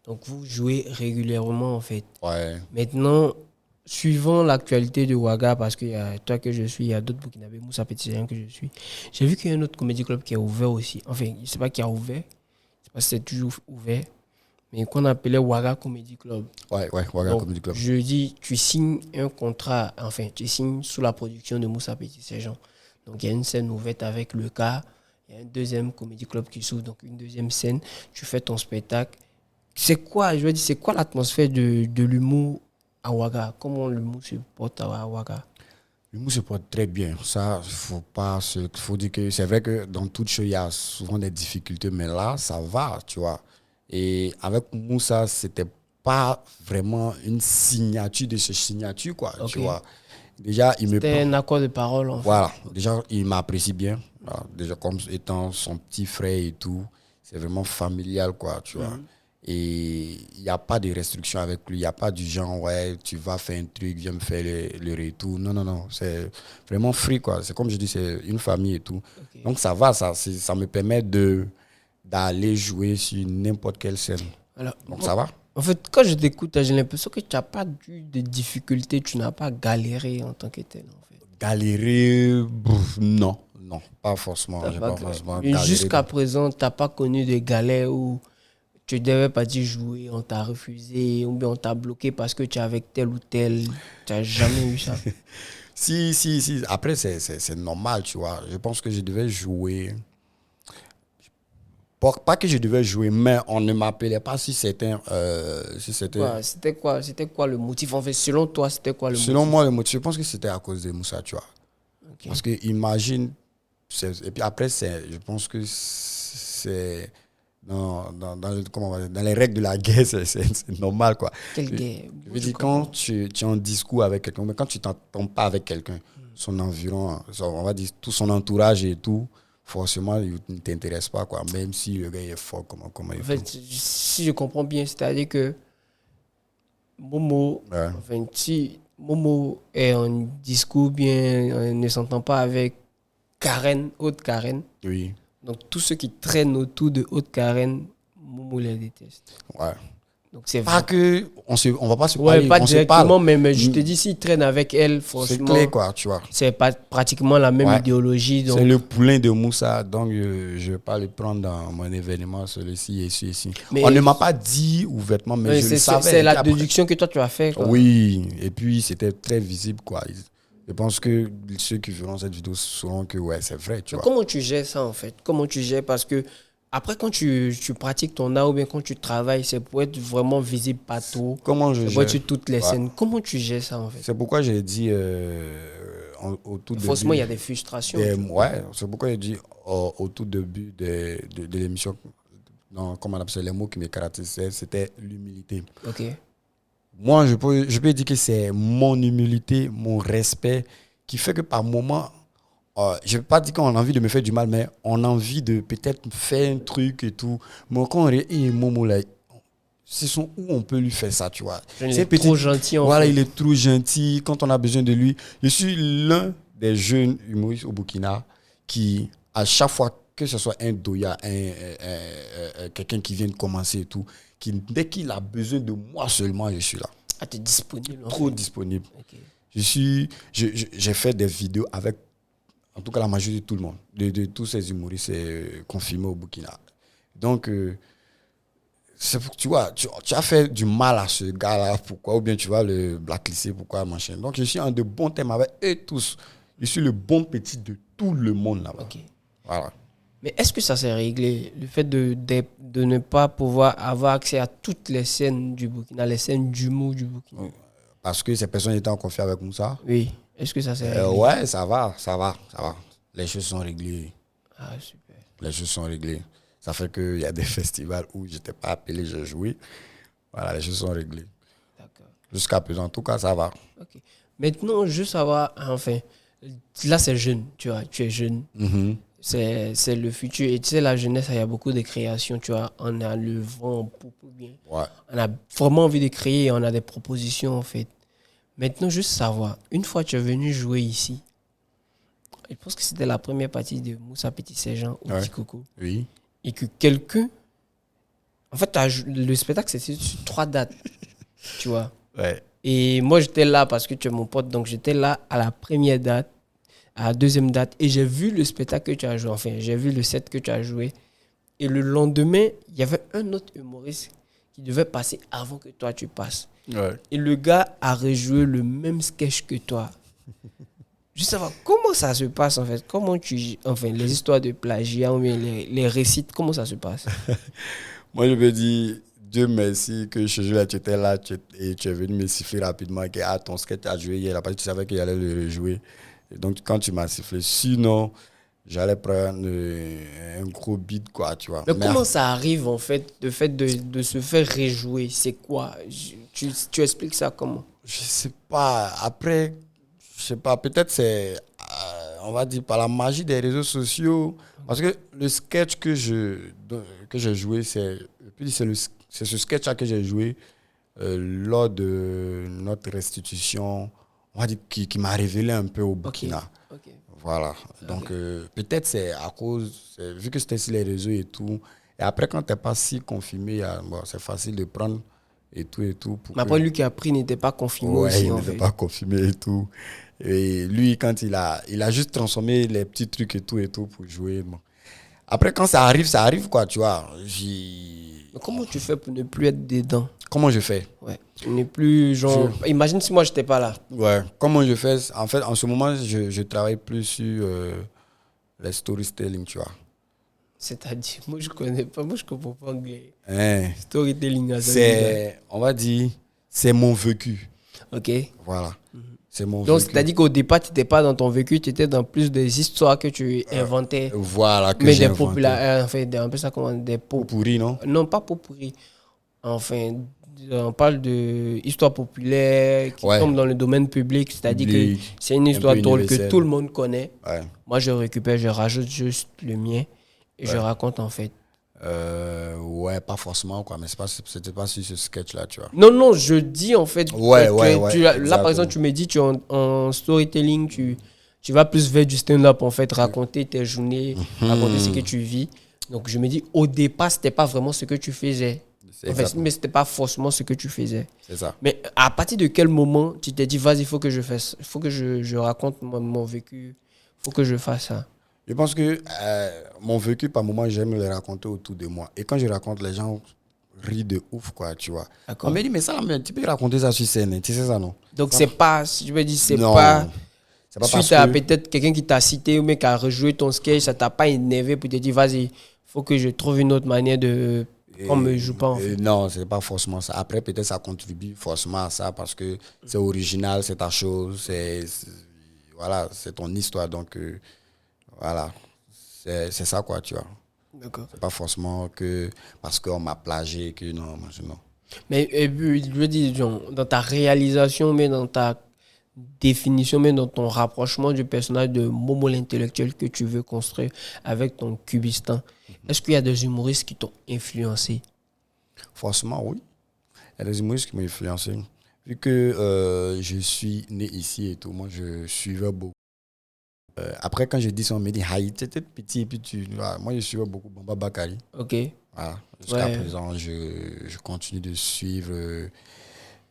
Speaker 1: Donc, vous jouez régulièrement, en fait.
Speaker 2: Ouais.
Speaker 1: Maintenant, suivant l'actualité de Ouaga, parce qu'il y a toi que je suis, il y a d'autres Burkinabés, Moussa Petit Séjean que je suis, j'ai vu qu'il y a un autre comédie club qui a ouvert aussi. Enfin, je ne sais pas qui a ouvert. Je ne sais pas si c'est toujours ouvert. Mais qu'on appelait Ouaga Comedy Club.
Speaker 2: Ouais, Ouaga Comedy Club.
Speaker 1: Je dis, tu signes un contrat, tu signes sous la production de Moussa Petit Séjean. Donc, il y a une scène ouverte avec le cas. Il y a un deuxième comédie club qui s'ouvre, donc une deuxième scène. Tu fais ton spectacle. C'est quoi l'atmosphère de l'humour à Ouaga? Comment l'humour se porte à Ouaga?
Speaker 2: L'humour se porte très bien. Ça, faut dire que c'est vrai que dans toute chose, il y a souvent des difficultés, mais là, ça va, tu vois. Et avec Moussa, c'était pas vraiment une signature de ce signature, quoi, tu vois. Déjà,
Speaker 1: c'était un accord de parole, en
Speaker 2: fait. Déjà, il m'apprécie bien. Voilà. Déjà, comme étant son petit frère et tout, c'est vraiment familial, quoi, tu vois. Et il n'y a pas de restrictions avec lui. Il n'y a pas du genre, ouais, tu vas faire un truc, viens me faire le retour. Non. C'est vraiment free, quoi. C'est comme je dis, c'est une famille et tout. Donc, ça va, ça me permet d'aller jouer sur n'importe quelle scène. Alors, donc, ça va.
Speaker 1: En fait, quand je t'écoute, j'ai l'impression que tu n'as pas eu de difficultés, tu n'as pas galéré en tant que tel, en fait.
Speaker 2: Galérer, non, pas forcément.
Speaker 1: Jusqu'à présent, tu n'as pas connu de galère où tu devais partir jouer, on t'a refusé, ou bien on t'a bloqué parce que tu es avec tel ou tel. Tu n'as jamais eu ça?
Speaker 2: Si. Après, c'est normal, tu vois. Je pense que je devais jouer. Pas que je devais jouer, mais on ne m'appelait pas si c'était...
Speaker 1: C'était quoi le motif? En fait, selon toi, c'était quoi le motif?
Speaker 2: Selon moi, le motif, je pense que c'était à cause de Moussa, tu vois. Okay. Parce que imagine... Et puis après, je pense que c'est... Dans les règles de la guerre, c'est normal, quoi.
Speaker 1: Quelle guerre?
Speaker 2: Je veux dire, quand tu es en discours avec quelqu'un, mais quand tu t'entends pas avec quelqu'un, son environ, on va dire tout son entourage et tout, forcément, il ne t'intéresse pas, quoi. Même si le gars est fort, comment il
Speaker 1: En fait, si je comprends bien, c'est-à-dire que Momo,
Speaker 2: Ouais.
Speaker 1: enfin, si Momo est en discours bien, ne s'entend pas avec Karen, Haute Karen,
Speaker 2: Oui.
Speaker 1: donc tous ceux qui traînent autour de Haute Karen, Momo les déteste.
Speaker 2: Ouais.
Speaker 1: Donc c'est
Speaker 2: Pas
Speaker 1: vrai.
Speaker 2: que on va pas se
Speaker 1: Ouais,
Speaker 2: parler,
Speaker 1: pas
Speaker 2: on se
Speaker 1: directement,
Speaker 2: parle.
Speaker 1: mais je te dis, s'il traîne avec elle,
Speaker 2: C'est
Speaker 1: franchement,
Speaker 2: clé, quoi, tu vois.
Speaker 1: c'est pas pratiquement la même
Speaker 2: Ouais.
Speaker 1: idéologie. Donc,
Speaker 2: C'est le poulain de Moussa, donc je vais pas le prendre dans mon événement, celui-ci et celui-ci.
Speaker 1: Mais-
Speaker 2: On ne m'a pas dit ouvertement, mais je le savais.
Speaker 1: c'est
Speaker 2: Et
Speaker 1: la
Speaker 2: puis après-
Speaker 1: déduction que toi tu as fait. Quoi.
Speaker 2: Oui, et puis c'était très visible, quoi. Je pense que ceux qui verront cette vidéo sauront que ouais, c'est vrai, tu
Speaker 1: Mais
Speaker 2: vois.
Speaker 1: comment tu gères ça en fait? Comment tu gères? Parce que après, quand tu pratiques ton art ou bien quand tu travailles, c'est pour être vraiment visible partout.
Speaker 2: Comment je
Speaker 1: C'est pour être
Speaker 2: gère?
Speaker 1: sur toutes les
Speaker 2: Ouais.
Speaker 1: scènes. Comment tu gères ça en fait?
Speaker 2: C'est pourquoi j'ai dit au tout
Speaker 1: Forcément, il y a
Speaker 2: début.
Speaker 1: des frustrations.
Speaker 2: Ouais, c'est pourquoi j'ai dit au tout début de l'émission, comment on appelle ça, les mots qui me caractérisaient, c'était l'humilité.
Speaker 1: Ok.
Speaker 2: Moi, je peux dire que c'est mon humilité, mon respect qui fait que par moment, je ne vais pas dire qu'on a envie de me faire du mal, mais on a envie de peut-être faire un truc et tout. Mais quand on regarde Momo, là, c'est son où on peut lui faire ça, tu vois.
Speaker 1: Il
Speaker 2: C'est
Speaker 1: est trop gentil en
Speaker 2: Voilà,
Speaker 1: fait.
Speaker 2: il est trop gentil quand on a besoin de lui. Je suis l'un des jeunes humoristes au Burkina qui, à chaque fois que ce soit un doya, quelqu'un qui vient de commencer et tout, dès qu'il a besoin de moi seulement, je suis là.
Speaker 1: Ah, tu es disponible. En
Speaker 2: Trop
Speaker 1: fait.
Speaker 2: disponible.
Speaker 1: Ok.
Speaker 2: J'ai fait des vidéos avec, en tout cas, la majorité de tout le monde, de tous ces humoristes confirmés au Burkina. Donc, c'est pour que tu vois, tu as fait du mal à ce gars-là, pourquoi, ou bien tu vas le blacklister, pourquoi, machin. Donc, je suis en de bons thèmes avec eux tous. Je suis le bon petit de tout le monde là-bas.
Speaker 1: Ok.
Speaker 2: Voilà.
Speaker 1: Mais est-ce que ça s'est réglé? Le fait de ne pas pouvoir avoir accès à toutes les scènes du Burkina, les scènes d'humour du Burkina.
Speaker 2: Parce que ces personnes étaient en confiance avec Moussa.
Speaker 1: Oui. Est-ce que ça s'est réglé?
Speaker 2: Ouais, ça va. Les choses sont réglées.
Speaker 1: Ah, super.
Speaker 2: Les choses sont réglées. Ça fait qu'il y a des festivals où je n'étais pas appelé, j'ai joué. Voilà, les choses sont réglées.
Speaker 1: D'accord.
Speaker 2: Jusqu'à présent, en tout cas, ça va.
Speaker 1: Ok. Maintenant, juste savoir, enfin, là c'est jeune, tu vois, tu es jeune.
Speaker 2: Mhm.
Speaker 1: C'est le futur. Et tu sais, la jeunesse, il y a beaucoup de créations, tu vois. On a le vent en poupe bien.
Speaker 2: Ouais.
Speaker 1: On a vraiment envie de créer et on a des propositions, en fait. Maintenant, juste savoir, une fois que tu es venu jouer ici, je pense que c'était la première partie de Moussa Petit Sergent au
Speaker 2: Ouais.
Speaker 1: Petit Coco.
Speaker 2: Oui.
Speaker 1: Et que quelqu'un... En fait, le spectacle, c'était sur 3 dates, tu vois.
Speaker 2: Ouais.
Speaker 1: Et moi, j'étais là parce que tu es mon pote. Donc, j'étais là à la première date, à la deuxième date. Et j'ai vu le spectacle que tu as joué. Enfin, j'ai vu le set que tu as joué. Et le lendemain, il y avait un autre humoriste qui devait passer avant que toi, tu passes.
Speaker 2: Ouais.
Speaker 1: Et le gars a rejoué le même sketch que toi. Juste savoir comment ça se passe, en fait. Comment enfin, les histoires de plagiat ou bien les récits, comment ça se passe?
Speaker 2: Moi, je me dis, Dieu merci que je joue là, tu étais là et tu es venu me siffler rapidement que ton sketch a joué hier, parce que tu savais qu'il allait le rejouer. Et donc, quand tu m'as sifflé, sinon, j'allais prendre un gros beat, quoi, tu vois.
Speaker 1: Mais comment ça arrive, en fait, le fait de se faire rejouer? C'est quoi? Tu expliques ça comment?
Speaker 2: Je sais pas. Après, je sais pas. Peut-être c'est, on va dire, par la magie des réseaux sociaux. Parce que le sketch que j'ai joué, c'est ce sketch-là que j'ai joué lors de notre restitution, on va dire, qui m'a révélé un peu au Burkina.
Speaker 1: Ok.
Speaker 2: Voilà. Donc, peut-être c'est à cause, vu que c'était sur les réseaux et tout. Et après, quand tu n'es pas si confirmé, bon, c'est facile de prendre et tout.
Speaker 1: Mais après, lui qui a pris n'était pas confirmé
Speaker 2: ouais,
Speaker 1: aussi,
Speaker 2: il
Speaker 1: en
Speaker 2: n'était
Speaker 1: fait.
Speaker 2: pas confirmé et tout. Et lui, quand il a juste transformé les petits trucs et tout pour jouer. Bon. Après, quand ça arrive, quoi, tu vois.
Speaker 1: Mais comment tu fais pour ne plus être dedans?
Speaker 2: Comment je fais?
Speaker 1: Ouais. Ne plus, genre... Imagine si moi, je n'étais pas là.
Speaker 2: Ouais. Comment je fais? En fait, en ce moment, je travaille plus sur les storytelling, tu vois.
Speaker 1: C'est-à-dire, moi, je connais pas, moi, je comprends pas anglais.
Speaker 2: Hein.
Speaker 1: Storytelling, ça veut dire-
Speaker 2: C'est, on va dire, c'est mon vécu.
Speaker 1: Ok.
Speaker 2: Voilà. C'est mon
Speaker 1: Donc,
Speaker 2: vécu.
Speaker 1: c'est-à-dire qu'au départ, tu n'étais pas dans ton vécu, tu étais dans plus des histoires que tu inventais.
Speaker 2: Voilà, que
Speaker 1: Mais
Speaker 2: j'ai
Speaker 1: des
Speaker 2: inventé.
Speaker 1: populaires, enfin, un peu ça, comment, des
Speaker 2: Pourri, non?
Speaker 1: Non, pas pot pourri. Enfin, on parle de histoire populaire qui tombe dans le domaine public, c'est-à-dire que c'est une histoire drôle que tout le monde connaît. Ouais. Moi, je récupère, je rajoute juste le mien et je raconte en fait.
Speaker 2: Ouais, pas forcément, quoi, mais c'était pas sur ce sketch-là, tu vois.
Speaker 1: Non, je dis en fait. Là, par exemple, tu me dis, tu es en storytelling, tu vas plus vers du stand-up, en fait, raconter tes journées, raconter ce que tu vis. Donc, je me dis, au départ, c'était pas vraiment ce que tu faisais. En fait, mais c'était pas forcément ce que tu faisais.
Speaker 2: C'est ça.
Speaker 1: Mais à partir de quel moment tu t'es dit, vas-y, il faut que je fasse, il faut que je raconte mon vécu, il faut que je fasse ça.
Speaker 2: Je pense que mon vécu, par moment, j'aime le raconter autour de moi. Et quand je raconte, les gens rient de ouf, quoi, tu vois. On me dit, mais ça, tu peux raconter ça sur scène, tu sais ça, non?
Speaker 1: Donc, c'est pas, si je veux dire, c'est pas suite à peut-être quelqu'un qui t'a cité ou même qui a rejoué ton sketch, ça t'a pas énervé pour te dire, vas-y, il faut que je trouve une autre manière de... On me joue pas, en fait.
Speaker 2: Non, c'est pas forcément ça. Après, peut-être ça contribue forcément à ça parce que c'est original, c'est ta chose, voilà, c'est ton histoire, donc... Voilà, c'est ça quoi, tu vois.
Speaker 1: D'accord.
Speaker 2: C'est pas forcément que parce qu'on m'a plagié que non.
Speaker 1: Mais je veux dire, dans ta réalisation, mais dans ta définition, mais dans ton rapprochement du personnage de Momo l'intellectuel que tu veux construire avec ton Cubistan, est-ce qu'il y a des humoristes qui t'ont influencé?
Speaker 2: Forcément, oui. Il y a des humoristes qui m'ont influencé. Vu que je suis né ici et tout, moi je suivais beaucoup. Après, quand je dis ça, on me dit, Haï, tu étais petit et puis moi, je suivais beaucoup Bamba Bakari.
Speaker 1: Ok.
Speaker 2: Voilà. Jusqu'à présent, je continue de suivre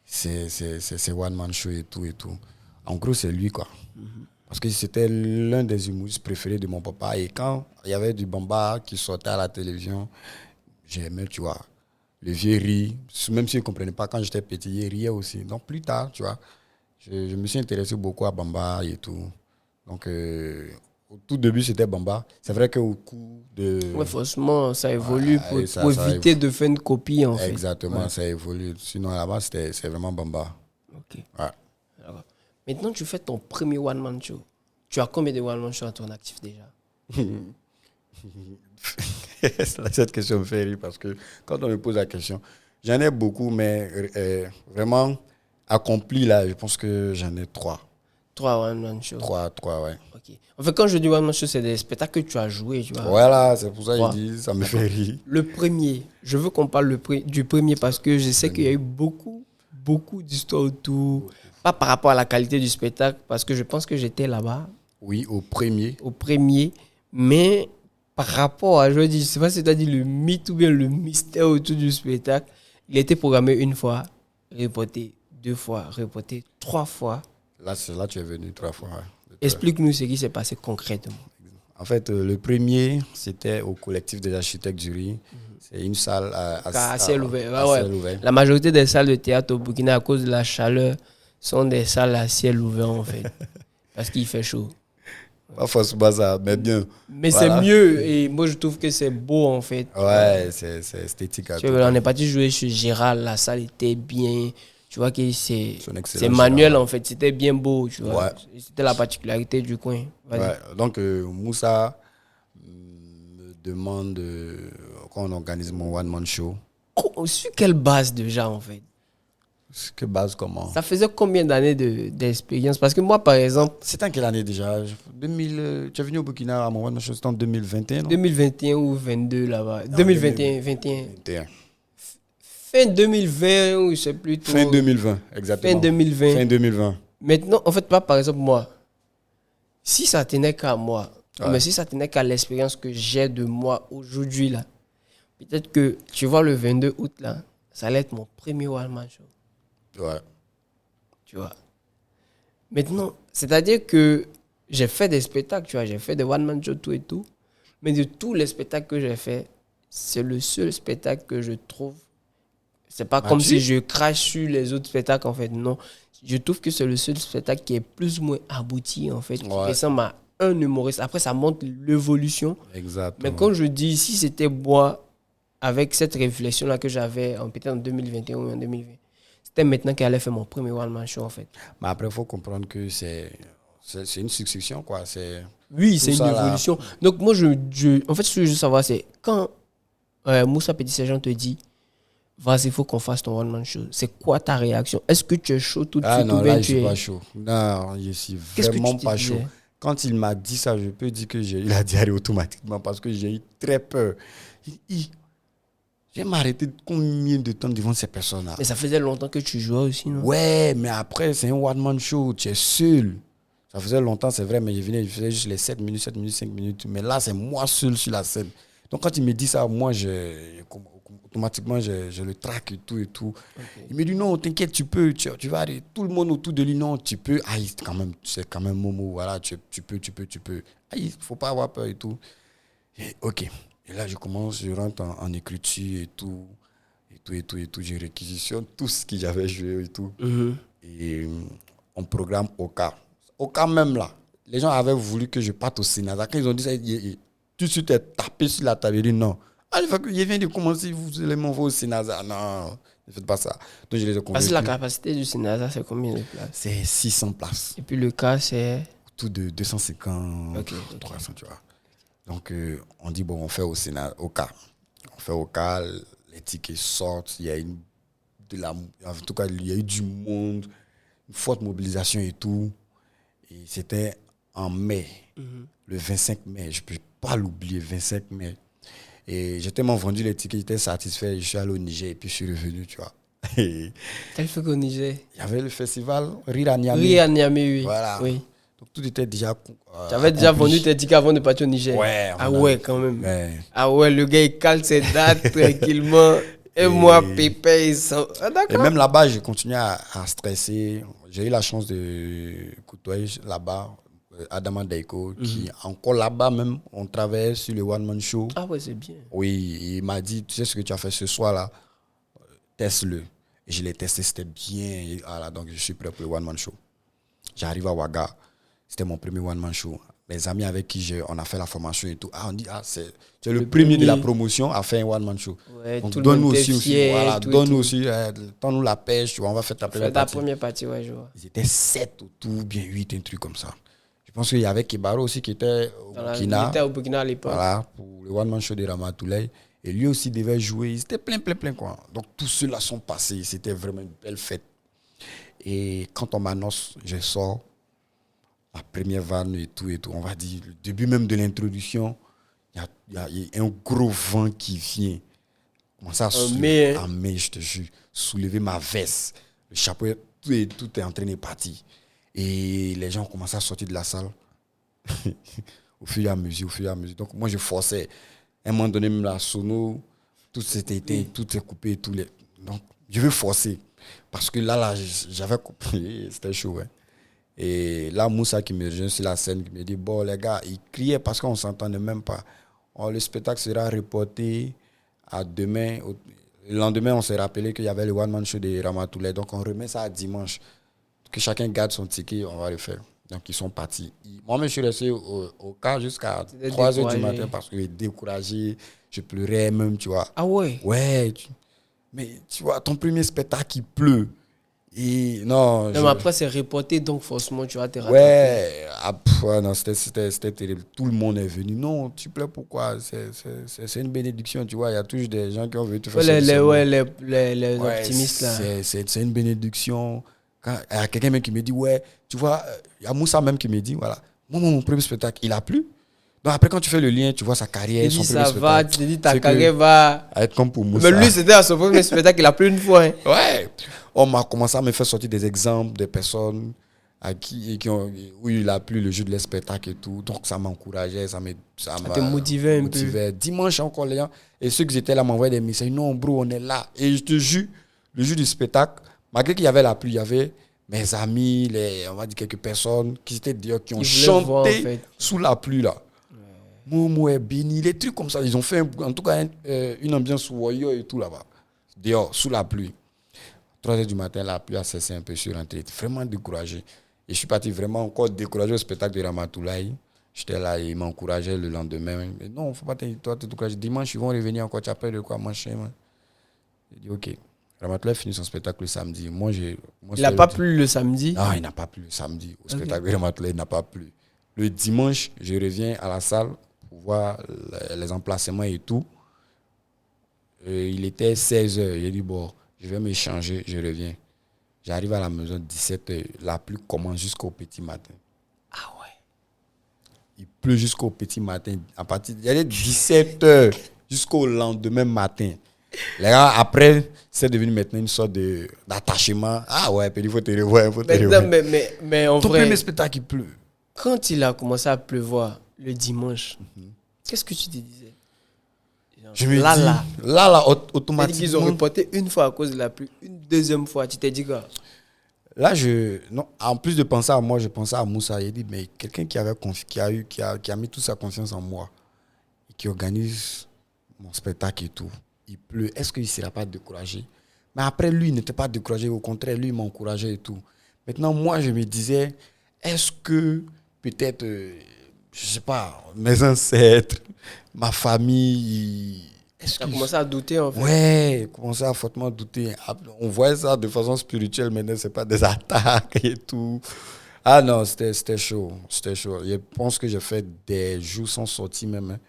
Speaker 2: ces one-man show et tout et tout. En gros, c'est lui, quoi. Parce que c'était l'un des humoristes préférés de mon papa. Et quand il y avait du Bamba qui sortait à la télévision, j'aimais, tu vois. Le vieux rit. Même s'il ne comprenait pas quand j'étais petit, il riait aussi. Donc, plus tard, tu vois, je me suis intéressé beaucoup à Bamba et tout. Donc, au tout début, c'était Bamba. C'est vrai qu'au cours de...
Speaker 1: Oui, forcément, ça évolue pour éviter de faire une copie, en fait.
Speaker 2: Exactement, ça évolue. Sinon, là-bas, c'est vraiment Bamba.
Speaker 1: Ok.
Speaker 2: Ouais.
Speaker 1: Alors, maintenant, tu fais ton premier one-man show. Tu as combien de one-man show à ton actif déjà?
Speaker 2: Cette question me fait rire parce que quand on me pose la question, j'en ai beaucoup, mais vraiment accompli, là, je pense que j'en ai 3.
Speaker 1: 3 one-man shows.
Speaker 2: 3, ouais.
Speaker 1: Ok. En fait, quand je dis one-man show, c'est des spectacles que tu as joués, tu vois.
Speaker 2: Voilà, c'est pour ça que je dis, ça me fait rire.
Speaker 1: Le premier, je veux qu'on parle du premier parce que je sais qu'il y a eu beaucoup d'histoires autour. Pas par rapport à la qualité du spectacle, parce que je pense que j'étais là-bas.
Speaker 2: Oui, au premier.
Speaker 1: Au premier, mais par rapport à, je veux dire, je sais pas si tu as dit le mythe ou bien le mystère autour du spectacle. Il était programmé 1 fois, reporté 2 fois, reporté 3 fois.
Speaker 2: Là, tu es venu 3 fois. Ouais.
Speaker 1: Explique-nous ce qui s'est passé concrètement.
Speaker 2: En fait, le premier, c'était au collectif des architectes du Riz. C'est une salle
Speaker 1: à ciel ouvert. La majorité des salles de théâtre au Burkina, à cause de la chaleur, sont des salles à ciel ouvert, en fait. Parce qu'il fait chaud.
Speaker 2: Pas forcément ça, mais bien.
Speaker 1: Mais voilà. C'est mieux. Et moi, je trouve que c'est beau, en fait.
Speaker 2: Ouais, c'est esthétique.
Speaker 1: On est parti jouer chez Gérald. La salle était bien... Tu vois que c'est manuel, en fait. C'était bien beau, tu vois. Ouais. C'était la particularité du coin.
Speaker 2: Ouais. Donc, Moussa me demande quand on organise mon one-man show.
Speaker 1: Sur quelle base déjà, en fait?
Speaker 2: Sur quelle base, comment?
Speaker 1: Ça faisait combien d'années d'expérience? Parce que moi, par exemple...
Speaker 2: C'était en quelle année déjà? Tu es venu au Burkina à mon one-man show, c'était en 2021, non?
Speaker 1: 2021 ou 2022, là-bas. 2021. Fin 2020 ou je sais plus trop.
Speaker 2: Fin 2020, exactement. Fin 2020.
Speaker 1: Maintenant, en fait, par exemple, moi, si ça tenait qu'à moi, mais si ça tenait qu'à l'expérience que j'ai de moi aujourd'hui, là, peut-être que, tu vois, le 22 août, là, ça allait être mon premier one-man show.
Speaker 2: Ouais.
Speaker 1: Tu vois. Maintenant, c'est-à-dire que j'ai fait des spectacles, tu vois, j'ai fait des one-man show, tout et tout. Mais de tous les spectacles que j'ai fait, c'est le seul spectacle que je trouve. C'est pas comme si je crache sur les autres spectacles, en fait. Non. Je trouve que c'est le seul spectacle qui est plus ou moins abouti, en fait. Qui ressemble à un humoriste. Après, ça montre l'évolution.
Speaker 2: Exactement.
Speaker 1: Mais quand je dis, si c'était moi, avec cette réflexion-là que j'avais, peut-être en 2021 ou en 2020, c'était maintenant qu'elle allait faire mon premier one-man show, en fait.
Speaker 2: Mais après, il faut comprendre que c'est une succession, quoi.
Speaker 1: Oui, c'est une évolution. Donc, moi, en fait, ce que je veux savoir, c'est quand Moussa Petit Sergent te dit, vas-y, il faut qu'on fasse ton one-man show. C'est quoi ta réaction? Est-ce que tu es chaud tout de
Speaker 2: Ah
Speaker 1: suite
Speaker 2: non,
Speaker 1: ou bien
Speaker 2: là, je
Speaker 1: tu
Speaker 2: suis
Speaker 1: es...
Speaker 2: pas chaud. Non, je suis
Speaker 1: Qu'est-ce que tu
Speaker 2: vraiment
Speaker 1: te
Speaker 2: pas
Speaker 1: disais?
Speaker 2: chaud. Quand il m'a dit ça, je peux dire que j'ai eu la diarrhée automatiquement parce que j'ai eu très peur. Je vais m'arrêter combien de temps devant ces personnes-là?
Speaker 1: Mais ça faisait longtemps que tu jouais aussi, non?
Speaker 2: Ouais, mais après, c'est un one-man show, tu es seul. Ça faisait longtemps, c'est vrai, mais je faisais juste les 7 minutes, 5 minutes. Mais là, c'est moi seul sur la scène. Donc, quand il me dit ça, moi, automatiquement, je le traque et tout et tout. Okay. Il me dit, non, t'inquiète, tu peux, tu vas aller. Tout le monde autour de lui, non, tu peux. Ah, c'est quand même Momo, voilà, tu peux. Ah, il ne faut pas avoir peur et tout. Et, ok. Et là, je rentre en écriture et tout. Je réquisitionne tout ce que j'avais joué et tout.
Speaker 1: Mm-hmm.
Speaker 2: Et on programme au cas. Au cas même là, les gens avaient voulu que je parte au Sénat. Quand ils ont dit ça, tout de suite, tapé sur la table. Ils dit non. Ah, il vient de commencer, vous allez m'envoyer au Sénat. Non, ne faites pas ça. Donc, je les ai convaincus.
Speaker 1: Parce que la capacité du Sénat, c'est combien de places?
Speaker 2: C'est 600 places.
Speaker 1: Et puis le cas, c'est
Speaker 2: autour de 250, 300, tu vois. Donc, on dit, bon, on fait au Sénat, au cas. On fait au cas, les tickets sortent, il y a en tout cas, il y a eu du monde, une forte mobilisation et tout. Et c'était en mai, le 25 mai, je ne peux pas l'oublier, 25 mai. Et j'ai tellement vendu les tickets, j'étais satisfait, je suis allé au Niger et puis je suis revenu, tu vois.
Speaker 1: Quel fait qu'au Niger?
Speaker 2: Il y avait le festival Rire à Niamey.
Speaker 1: Rire à Niamey, oui.
Speaker 2: Voilà.
Speaker 1: Oui.
Speaker 2: Donc tout était déjà.
Speaker 1: Tu avais déjà vendu tes tickets avant de partir au Niger?
Speaker 2: Ouais.
Speaker 1: Ah ouais, quand même.
Speaker 2: Ouais.
Speaker 1: Ah ouais, le gars, il cale ses dates tranquillement. Et moi, Pépé, ils sont... Ah, d'accord.
Speaker 2: Et même là-bas, j'ai continué à stresser. J'ai eu la chance de côtoyer là-bas Adama Deiko, qui encore là-bas même, on travaillait sur le one-man show.
Speaker 1: Ah ouais, c'est bien.
Speaker 2: Oui, il m'a dit, tu sais ce que tu as fait ce soir-là, teste-le. Et je l'ai testé, c'était bien. Et voilà, donc je suis prêt pour le one-man show. J'arrive à Ouaga, c'était mon premier one-man show. Les amis avec qui on a fait la formation et tout, on dit, c'est le premier de la promotion à faire un one-man show.
Speaker 1: Ouais,
Speaker 2: donc
Speaker 1: tout
Speaker 2: donne-nous
Speaker 1: le
Speaker 2: aussi, voilà, donne-nous aussi, donne-nous la pêche, tu vois, on va faire ta première partie.
Speaker 1: Ta première partie, ouais, je vois.
Speaker 2: Ils étaient 7 au tout, bien 8, un truc comme ça. Je pense qu'il y avait Kebaro aussi qui était au Burkina.
Speaker 1: Il était au Burkina à l'époque.
Speaker 2: Voilà, pour le one-man show de Ramatoulaye. Et lui aussi devait jouer. Ils étaient plein, quoi. Donc tous ceux-là sont passés. C'était vraiment une belle fête. Et quand on m'annonce, je sors, la première vanne et tout, on va dire, le début même de l'introduction, il y a un gros vent qui vient. Commence à soulever, je te jure, soulever ma veste. Le chapeau, tout est en train de partir. Et les gens ont commencé à sortir de la salle au fur et à mesure. Donc moi, je forçais. À un moment donné, même la sono, tout s'était éteint, tout s'est coupé. Donc, je veux forcer. Parce que là j'avais coupé. C'était chaud. Hein. Et là, Moussa qui me rejoint sur la scène, qui me dit, bon, les gars, il criait parce qu'on ne s'entendait même pas. Le spectacle sera reporté à demain. Le lendemain, on s'est rappelé qu'il y avait le one-man show de Ramatoulaye. Donc, on remet ça à dimanche. Que chacun garde son ticket, on va le faire. Donc, ils sont partis. Moi-même, je suis resté au cas jusqu'à 3h du matin parce que j'étais découragé. Je pleurais même, tu vois.
Speaker 1: Ah ouais?
Speaker 2: Ouais. Mais tu vois, ton premier spectacle, il pleut. Et non.
Speaker 1: Mais après, c'est reporté, donc forcément, tu vas te
Speaker 2: rattraper. Ouais, non, c'était terrible. Tout le monde est venu. Non, tu pleures pourquoi? C'est une bénédiction, tu vois. Il y a toujours des gens qui ont voulu te faire ça.
Speaker 1: Les optimistes, là.
Speaker 2: C'est une bénédiction. Il y a quelqu'un qui me dit, ouais, tu vois, il y a Moussa même qui me dit, voilà, mon premier spectacle, il a plu. Donc après, quand tu fais le lien, tu vois sa carrière, son premier spectacle.
Speaker 1: Tu te dis, ta carrière va
Speaker 2: être comme pour Moussa.
Speaker 1: Mais lui, c'était à son premier spectacle, il a plu une fois. Hein.
Speaker 2: Ouais. On m'a commencé à me faire sortir des exemples des personnes où il a plu le jeu de leur spectacle et tout. Donc ça m'encourageait, ça
Speaker 1: te motivait un peu.
Speaker 2: Dimanche encore, les gens, et ceux qui étaient là m'envoyaient des messages, non, bro, on est là. Et je te jure, le jeu du spectacle, malgré qu'il y avait la pluie, il y avait mes amis, on va dire quelques personnes qui étaient dehors, qui ont chanté voir, en fait. Sous la pluie là. Momo est béni, les trucs comme ça. Ils ont fait en tout cas une ambiance warrior et tout là-bas. Dehors, sous la pluie. 3h du matin, la pluie a cessé un peu, je suis rentré. Vraiment découragé. Et je suis parti vraiment encore découragé au spectacle de Ramatoulaye. J'étais là et il m'encourageait le lendemain. Mais non, il ne faut pas te décourager. Dimanche, ils vont revenir encore. Tu appelles de quoi, machin. J'ai dit, OK. Ramatoulaye finit son spectacle le samedi.
Speaker 1: Il n'a pas plu le samedi?
Speaker 2: Non, il n'a pas plu le samedi. Au spectacle de Ramatoulaye, il n'a pas plu. Le dimanche, je reviens à la salle pour voir les emplacements et tout. Il était 16h. J'ai dit, bon, je vais me changer, je reviens. J'arrive à la maison 17h. La pluie commence jusqu'au petit matin.
Speaker 1: Ah ouais.
Speaker 2: Il pleut jusqu'au petit matin. À partir de 17h jusqu'au lendemain matin. Les gars, après, c'est devenu maintenant une sorte d'attachement. Ah ouais, il faut te revoir,
Speaker 1: Mais en
Speaker 2: Ton
Speaker 1: vrai,
Speaker 2: premier spectacle, il pleut.
Speaker 1: quand il a commencé à pleuvoir le dimanche, qu'est-ce que tu te disais? Genre,
Speaker 2: Je me
Speaker 1: là,
Speaker 2: dis,
Speaker 1: là.
Speaker 2: là,
Speaker 1: Tu t'es dit
Speaker 2: automatiquement.
Speaker 1: qu'ils ont reporté une fois à cause de la pluie, une deuxième fois, tu t'es dit quoi?
Speaker 2: Là, non, en plus de penser à moi, je pensais à Moussa. Il dit, mais quelqu'un qui a mis toute sa confiance en moi, et qui organise mon spectacle et tout, il pleut, est-ce qu'il ne sera pas découragé? Mais après, lui, il n'était pas découragé. Au contraire, lui, il m'encourageait et tout. Maintenant, moi, je me disais, est-ce que peut-être, je ne sais pas, mes ancêtres, ma famille, est-ce
Speaker 1: Tu as
Speaker 2: qu'ils...
Speaker 1: commencé à douter en fait.
Speaker 2: Ouais, commençait à fortement douter. On voyait ça de façon spirituelle, maintenant, c'est pas des attaques et tout. Ah non, c'était chaud. C'était chaud. Je pense que j'ai fait des jours sans sortir même. Hein.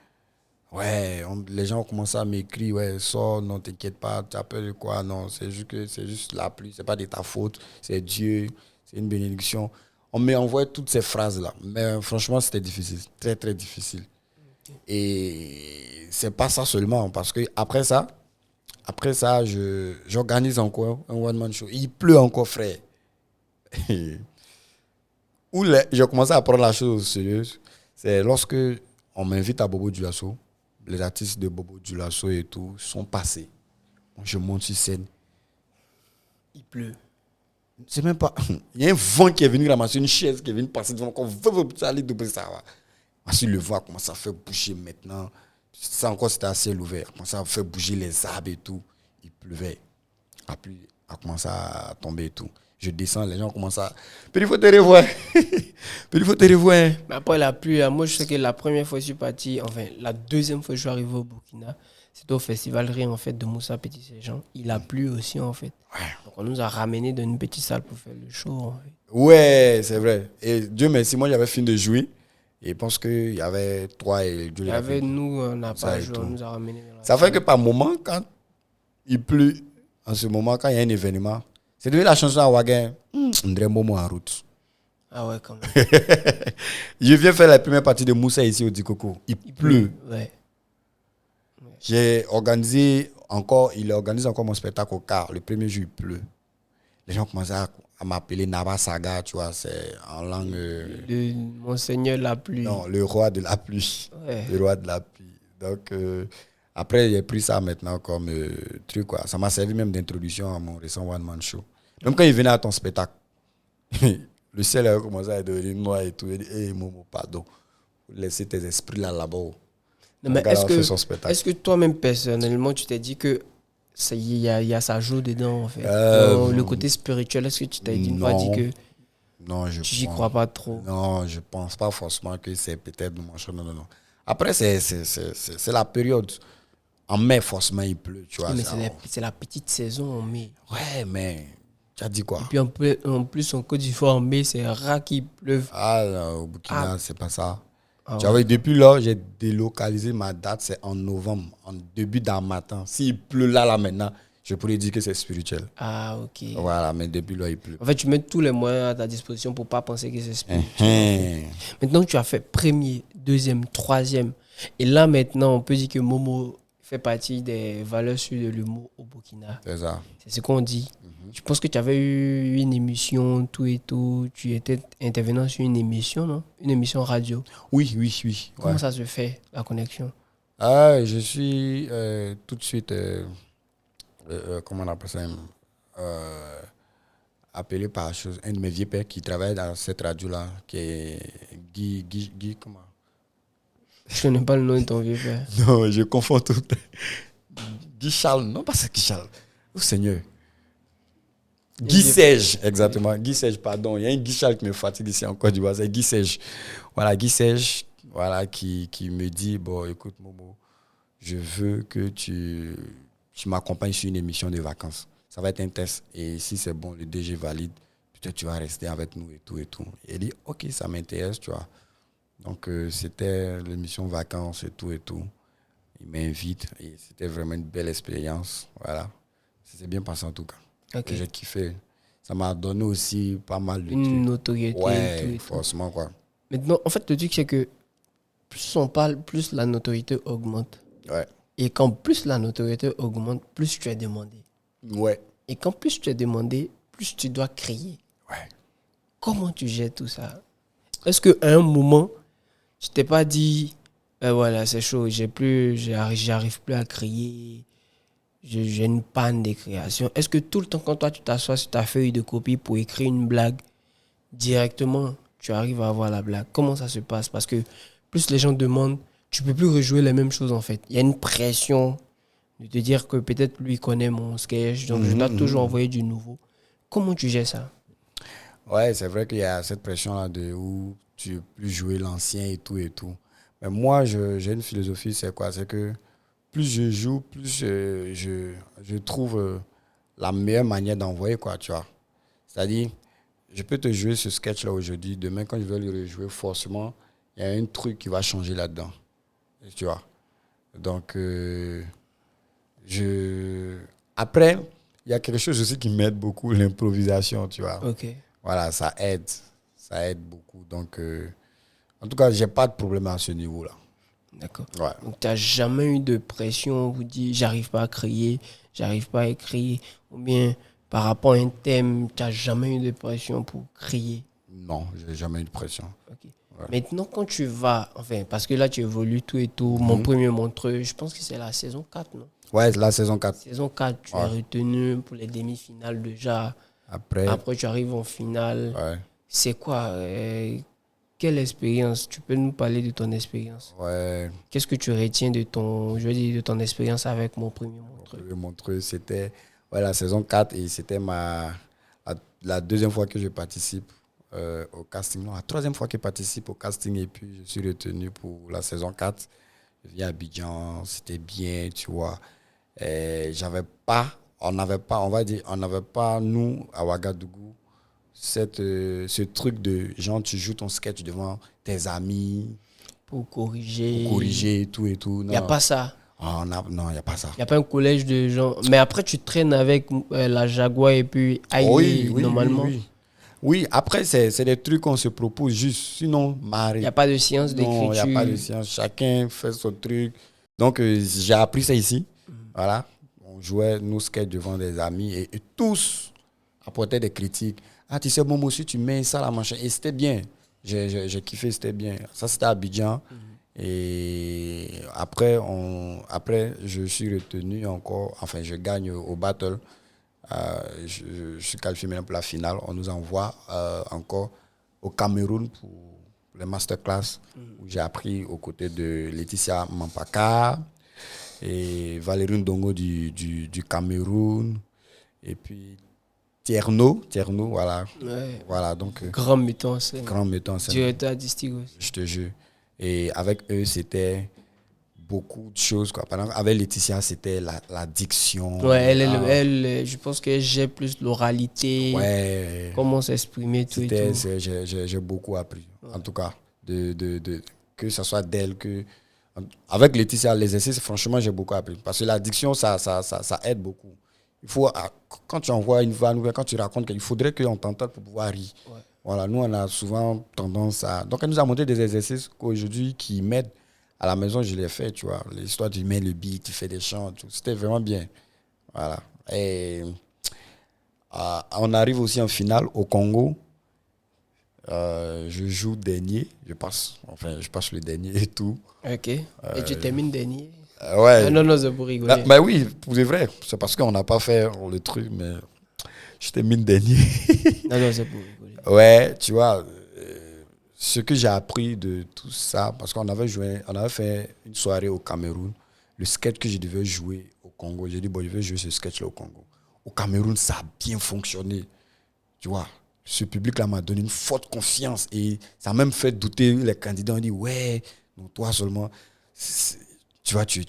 Speaker 2: Ouais, les gens ont commencé à m'écrire, ouais, sors, non, t'inquiète pas, tu appelles quoi? Non, c'est juste la pluie, c'est pas de ta faute, c'est Dieu, c'est une bénédiction. On m'envoie toutes ces phrases-là. Mais franchement, c'était difficile, très, très difficile. Et c'est pas ça seulement, parce que après ça, j'organise encore un one-man show. Il pleut encore, frère. J'ai commencé à prendre la chose sérieuse, c'est lorsque on m'invite à Bobo Dioulasso, les artistes de Bobo Dioulasso et tout sont passés. Je monte sur scène.
Speaker 1: Il pleut.
Speaker 2: C'est même pas. Il y a un vent qui est venu ramasser une chaise qui est venu passer devant. On veut aller de ça. Parce que le vent commence à faire bouger maintenant. Ça encore, c'était à ciel ouvert. Commence à faire bouger les arbres et tout. Il pleuvait. La pluie a commencé à tomber et tout. Je descends, les gens commencent à. Puis il faut te revoir. Puis il faut te revoir.
Speaker 1: Mais après la pluie, moi je sais que la première fois que je suis parti, enfin la deuxième fois que je suis arrivé au Burkina, c'était au festival Ré en fait de Moussa Petit Sergent. Il a plu aussi en fait.
Speaker 2: Ouais.
Speaker 1: Donc on nous a ramenés dans une petite salle pour faire le show en fait.
Speaker 2: Ouais, c'est vrai. Et Dieu merci, moi j'avais fini de jouer. Et je pense qu'il y avait toi et Dieu.
Speaker 1: Il y avait nous, on n'a pas joué,
Speaker 2: tout.
Speaker 1: on nous a ramenés dans la
Speaker 2: Ça
Speaker 1: salle.
Speaker 2: fait que par moment, quand il pleut, en ce moment, quand il y a un événement, c'est devenu la chanson à Wagen. André Momo en route.
Speaker 1: Ah ouais, quand même.
Speaker 2: Je viens faire la première partie de Moussa ici au Dikoko. Il pleut.
Speaker 1: Ouais.
Speaker 2: Il organise encore mon spectacle au car. Le premier jour, il pleut. Les gens commencent à m'appeler Naba Saga, tu vois, c'est en langue.
Speaker 1: Le Monseigneur la pluie.
Speaker 2: Non, le roi de la pluie.
Speaker 1: Ouais.
Speaker 2: Le roi de la pluie. Donc, après, j'ai pris ça maintenant comme truc, quoi. Ça m'a servi même d'introduction à mon récent One Man Show. Même quand il venait à ton spectacle, le ciel a commencé à devenir noir et tout. Il dit, hey, Momo, pardon. Laissez tes esprits là-bas.
Speaker 1: Non, mais est-ce que toi-même, personnellement, tu t'es dit que il y a ça joue dedans, en fait. Dans le côté spirituel, est-ce que tu t'es dit une fois dit que
Speaker 2: non,
Speaker 1: tu n'y crois pas trop?
Speaker 2: Non, je pense pas forcément que c'est peut-être mon choix. Non. Après, c'est la période. En mai, forcément, il pleut, tu vois.
Speaker 1: Mais c'est la petite saison en mai.
Speaker 2: Ouais, mais tu as dit quoi?
Speaker 1: Et puis en plus, en Côte d'Ivoire, en mai, c'est rare qu'il pleuve.
Speaker 2: Ah, là, au Burkina, c'est pas ça.
Speaker 1: Ah
Speaker 2: Tu vois, depuis là, j'ai délocalisé ma date, c'est en novembre, en début d'un matin. S'il pleut là maintenant, je pourrais dire que c'est spirituel.
Speaker 1: Ah, ok.
Speaker 2: Voilà, mais depuis là, il pleut.
Speaker 1: En fait, tu mets tous les moyens à ta disposition pour ne pas penser que c'est spirituel. Maintenant, tu as fait premier, deuxième, troisième. Et là, maintenant, on peut dire que Momo fait partie des valeurs sûres de l'humour au Burkina.
Speaker 2: C'est ça.
Speaker 1: C'est ce qu'on dit. Je pense que tu avais eu une émission, tout et tout. Tu étais intervenant sur une émission, non? Une émission radio.
Speaker 2: Oui.
Speaker 1: Comment ça se fait, la connexion?
Speaker 2: Ah, je suis tout de suite, comment on appelle ça, appelé par un de mes vieux pères qui travaille dans cette radio-là, qui est Guy, comment?
Speaker 1: Je ne connais pas le nom de ton vieux père.
Speaker 2: Non, je confonds tout. Guy Charles, non pas c'est Guy Charles. Oh Seigneur. Guy Sège, exactement. Guy Sège, pardon. Il y a un Guy Charles qui me fatigue ici en Côte d'Ivoire, c'est Guy Sège. Voilà, Guy Sège, voilà, qui me dit, bon, écoute, Momo, je veux que tu m'accompagnes sur une émission de vacances. Ça va être un test. Et si c'est bon, le DG valide, peut-être tu vas rester avec nous et tout et tout. Et il dit, ok, ça m'intéresse, tu vois. Donc, c'était l'émission vacances et tout et tout. il m'invite et c'était vraiment une belle expérience. Voilà. Ça s'est bien passé en tout cas.
Speaker 1: Ok.
Speaker 2: J'ai kiffé. Ça m'a donné aussi pas mal de
Speaker 1: Une
Speaker 2: trucs.
Speaker 1: notoriété
Speaker 2: Ouais,
Speaker 1: et tout. Et tout.
Speaker 2: forcément quoi.
Speaker 1: Maintenant, en fait, le truc, c'est que plus on parle, plus la notoriété augmente.
Speaker 2: Ouais.
Speaker 1: Et quand plus la notoriété augmente, plus tu es demandé.
Speaker 2: Ouais.
Speaker 1: Et quand plus tu es demandé, plus tu dois crier.
Speaker 2: Ouais.
Speaker 1: Comment tu gères tout ça? Est-ce qu'à un moment, tu t'es pas dit, voilà, c'est chaud, j'arrive plus à crier, j'ai une panne de création. Est-ce que tout le temps, quand toi, tu t'assois sur ta feuille de copie pour écrire une blague, directement, tu arrives à avoir la blague? Comment ça se passe? Parce que plus les gens demandent, tu peux plus rejouer les mêmes choses en fait. Il y a une pression de te dire que peut-être lui connaît mon sketch, donc je dois toujours envoyer du nouveau. Comment tu gères ça?
Speaker 2: Ouais, c'est vrai qu'il y a cette pression-là de où tu veux plus jouer l'ancien et tout et tout. Mais moi, j'ai une philosophie, c'est quoi? C'est que plus je joue, plus je trouve la meilleure manière d'envoyer, quoi, tu vois. C'est-à-dire, je peux te jouer ce sketch-là aujourd'hui, demain, quand je vais le rejouer, forcément, il y a un truc qui va changer là-dedans, tu vois. Donc, Après, il y a quelque chose aussi qui m'aide beaucoup, l'improvisation, tu vois.
Speaker 1: Ok,
Speaker 2: Voilà, ça aide. Ça aide beaucoup. Donc, en tout cas, j'ai pas de problème à ce niveau-là.
Speaker 1: d'accord.
Speaker 2: Ouais.
Speaker 1: Donc, tu n'as jamais eu de pression, vous dit, j'arrive pas à crier, j'arrive pas à écrire, ou bien par rapport à un thème, tu n'as jamais eu de pression pour crier.
Speaker 2: Non, j'ai jamais eu de pression.
Speaker 1: Ok.
Speaker 2: Ouais.
Speaker 1: Maintenant, quand tu vas, enfin, parce que là, tu évolues tout et tout, mon premier montreux, je pense que c'est la saison 4, non?
Speaker 2: Ouais, la saison 4.
Speaker 1: Saison 4, tu es retenu pour les demi-finales déjà.
Speaker 2: Après,
Speaker 1: Après, tu arrives en finale.
Speaker 2: ouais.
Speaker 1: C'est quoi quelle expérience? Tu peux nous parler de ton expérience?
Speaker 2: Ouais.
Speaker 1: Qu'est-ce que tu retiens de de ton expérience avec mon premier montreux?
Speaker 2: Le Montreux, c'était la saison 4 et c'était la deuxième fois que je participe au casting. Non, la troisième fois que je participe au casting et puis je suis retenu pour la saison 4. Je viens à Abidjan, c'était bien, tu vois. On n'avait pas, nous, à Ouagadougou, ce truc de genre, tu joues ton sketch devant tes amis,
Speaker 1: Pour corriger.
Speaker 2: pour corriger et tout et tout.
Speaker 1: Il n'y a pas ça.
Speaker 2: Non, il n'y a pas ça.
Speaker 1: Il n'y a pas un collège de gens. Mais après, tu traînes avec la Jaguar et puis Aïe, normalement.
Speaker 2: Oui, après, c'est des trucs qu'on se propose juste. Sinon,
Speaker 1: Il n'y a pas de science d'écriture.
Speaker 2: Non, il n'y a pas de science. Chacun fait son truc. Donc, j'ai appris ça ici. Voilà. On jouait nos sketchs devant des amis et tous apportaient des critiques. Ah, tu sais, bon, moi aussi, tu mets ça, la machin. Et c'était bien. J'ai kiffé, c'était bien. Ça, c'était à Abidjan. Et après, je suis retenu encore. Enfin, je gagne au battle. Je suis qualifié maintenant pour la finale. On nous envoie encore au Cameroun pour les masterclass où j'ai appris aux côtés de Laetitia Mampaka et Valérie Ndongo du Cameroun et puis Tierno, voilà.
Speaker 1: Ouais.
Speaker 2: Voilà, donc
Speaker 1: Grand metteur en scène.
Speaker 2: grand metteur en scène.
Speaker 1: Directeur artistique aussi.
Speaker 2: Je te jure. Et avec eux, c'était beaucoup de choses, quoi. Par exemple, avec Laetitia, c'était la diction.
Speaker 1: Ouais, elle, je pense que j'ai plus l'oralité.
Speaker 2: Ouais.
Speaker 1: Comment s'exprimer, tout et tout.
Speaker 2: J'ai beaucoup appris, en tout cas, que ce soit d'elle, que... Avec Laetitia, l'exercice, franchement, j'ai beaucoup appris. Parce que la diction, ça aide beaucoup. Il faut, quand tu envoies une vanne, quand tu racontes, il faudrait qu'on t'entende pour pouvoir rire. Ouais. Voilà, nous, on a souvent tendance à... Donc, elle nous a montré des exercices qu'aujourd'hui, qui m'aident. À la maison, je l'ai fait, tu vois. L'histoire, tu mets le beat, tu fais des chants, tout. C'était vraiment bien. Voilà. Et on arrive aussi en finale au Congo. Je joue dernier. Je passe le dernier et tout.
Speaker 1: Ok. Et tu termines dernier?
Speaker 2: Ouais.
Speaker 1: Non, c'est pour rigoler.
Speaker 2: Bah oui, c'est vrai. C'est parce qu'on n'a pas fait le truc, mais je termine dernier.
Speaker 1: Non, c'est pour rigoler.
Speaker 2: Ouais, tu vois, ce que j'ai appris de tout ça, parce qu'on avait fait une soirée au Cameroun, le sketch que je devais jouer au Congo, j'ai dit, bon, je vais jouer ce sketch-là au Congo. Au Cameroun, ça a bien fonctionné. Tu vois, ce public-là m'a donné une forte confiance et ça a même fait douter les candidats. On dit, ouais, non, toi seulement, tu vas tuer.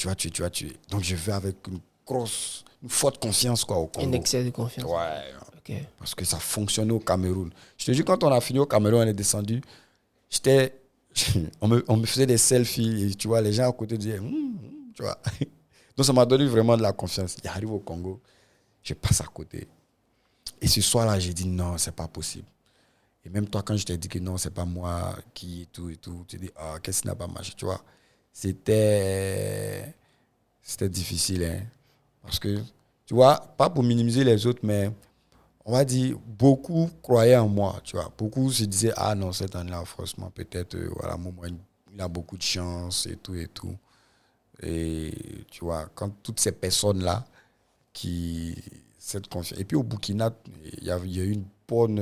Speaker 2: Donc, je vais avec une forte confiance, quoi, au Congo.
Speaker 1: Un excès de confiance.
Speaker 2: Ouais.
Speaker 1: Okay.
Speaker 2: Parce que ça fonctionnait au Cameroun. Je te dis, quand on a fini au Cameroun, on est descendu, on me faisait des selfies et tu vois, les gens à côté disaient, tu vois. Donc, ça m'a donné vraiment de la confiance. J'arrive au Congo, je passe à côté. Et ce soir-là, j'ai dit non, c'est pas possible. Et même toi, quand je t'ai dit que non, c'est pas moi qui et tout, tu dis, ah, qu'est-ce qui n'a pas marché, tu vois. C'était difficile, hein. Parce que, tu vois, pas pour minimiser les autres, mais on va dire, beaucoup croyaient en moi, tu vois. Beaucoup se disaient, ah non, cette année-là, franchement, peut-être, voilà, Momo, il a beaucoup de chance et tout et tout. Et tu vois, quand toutes ces personnes-là qui cette confiance. Et puis au Burkina, il y a eu une bonne,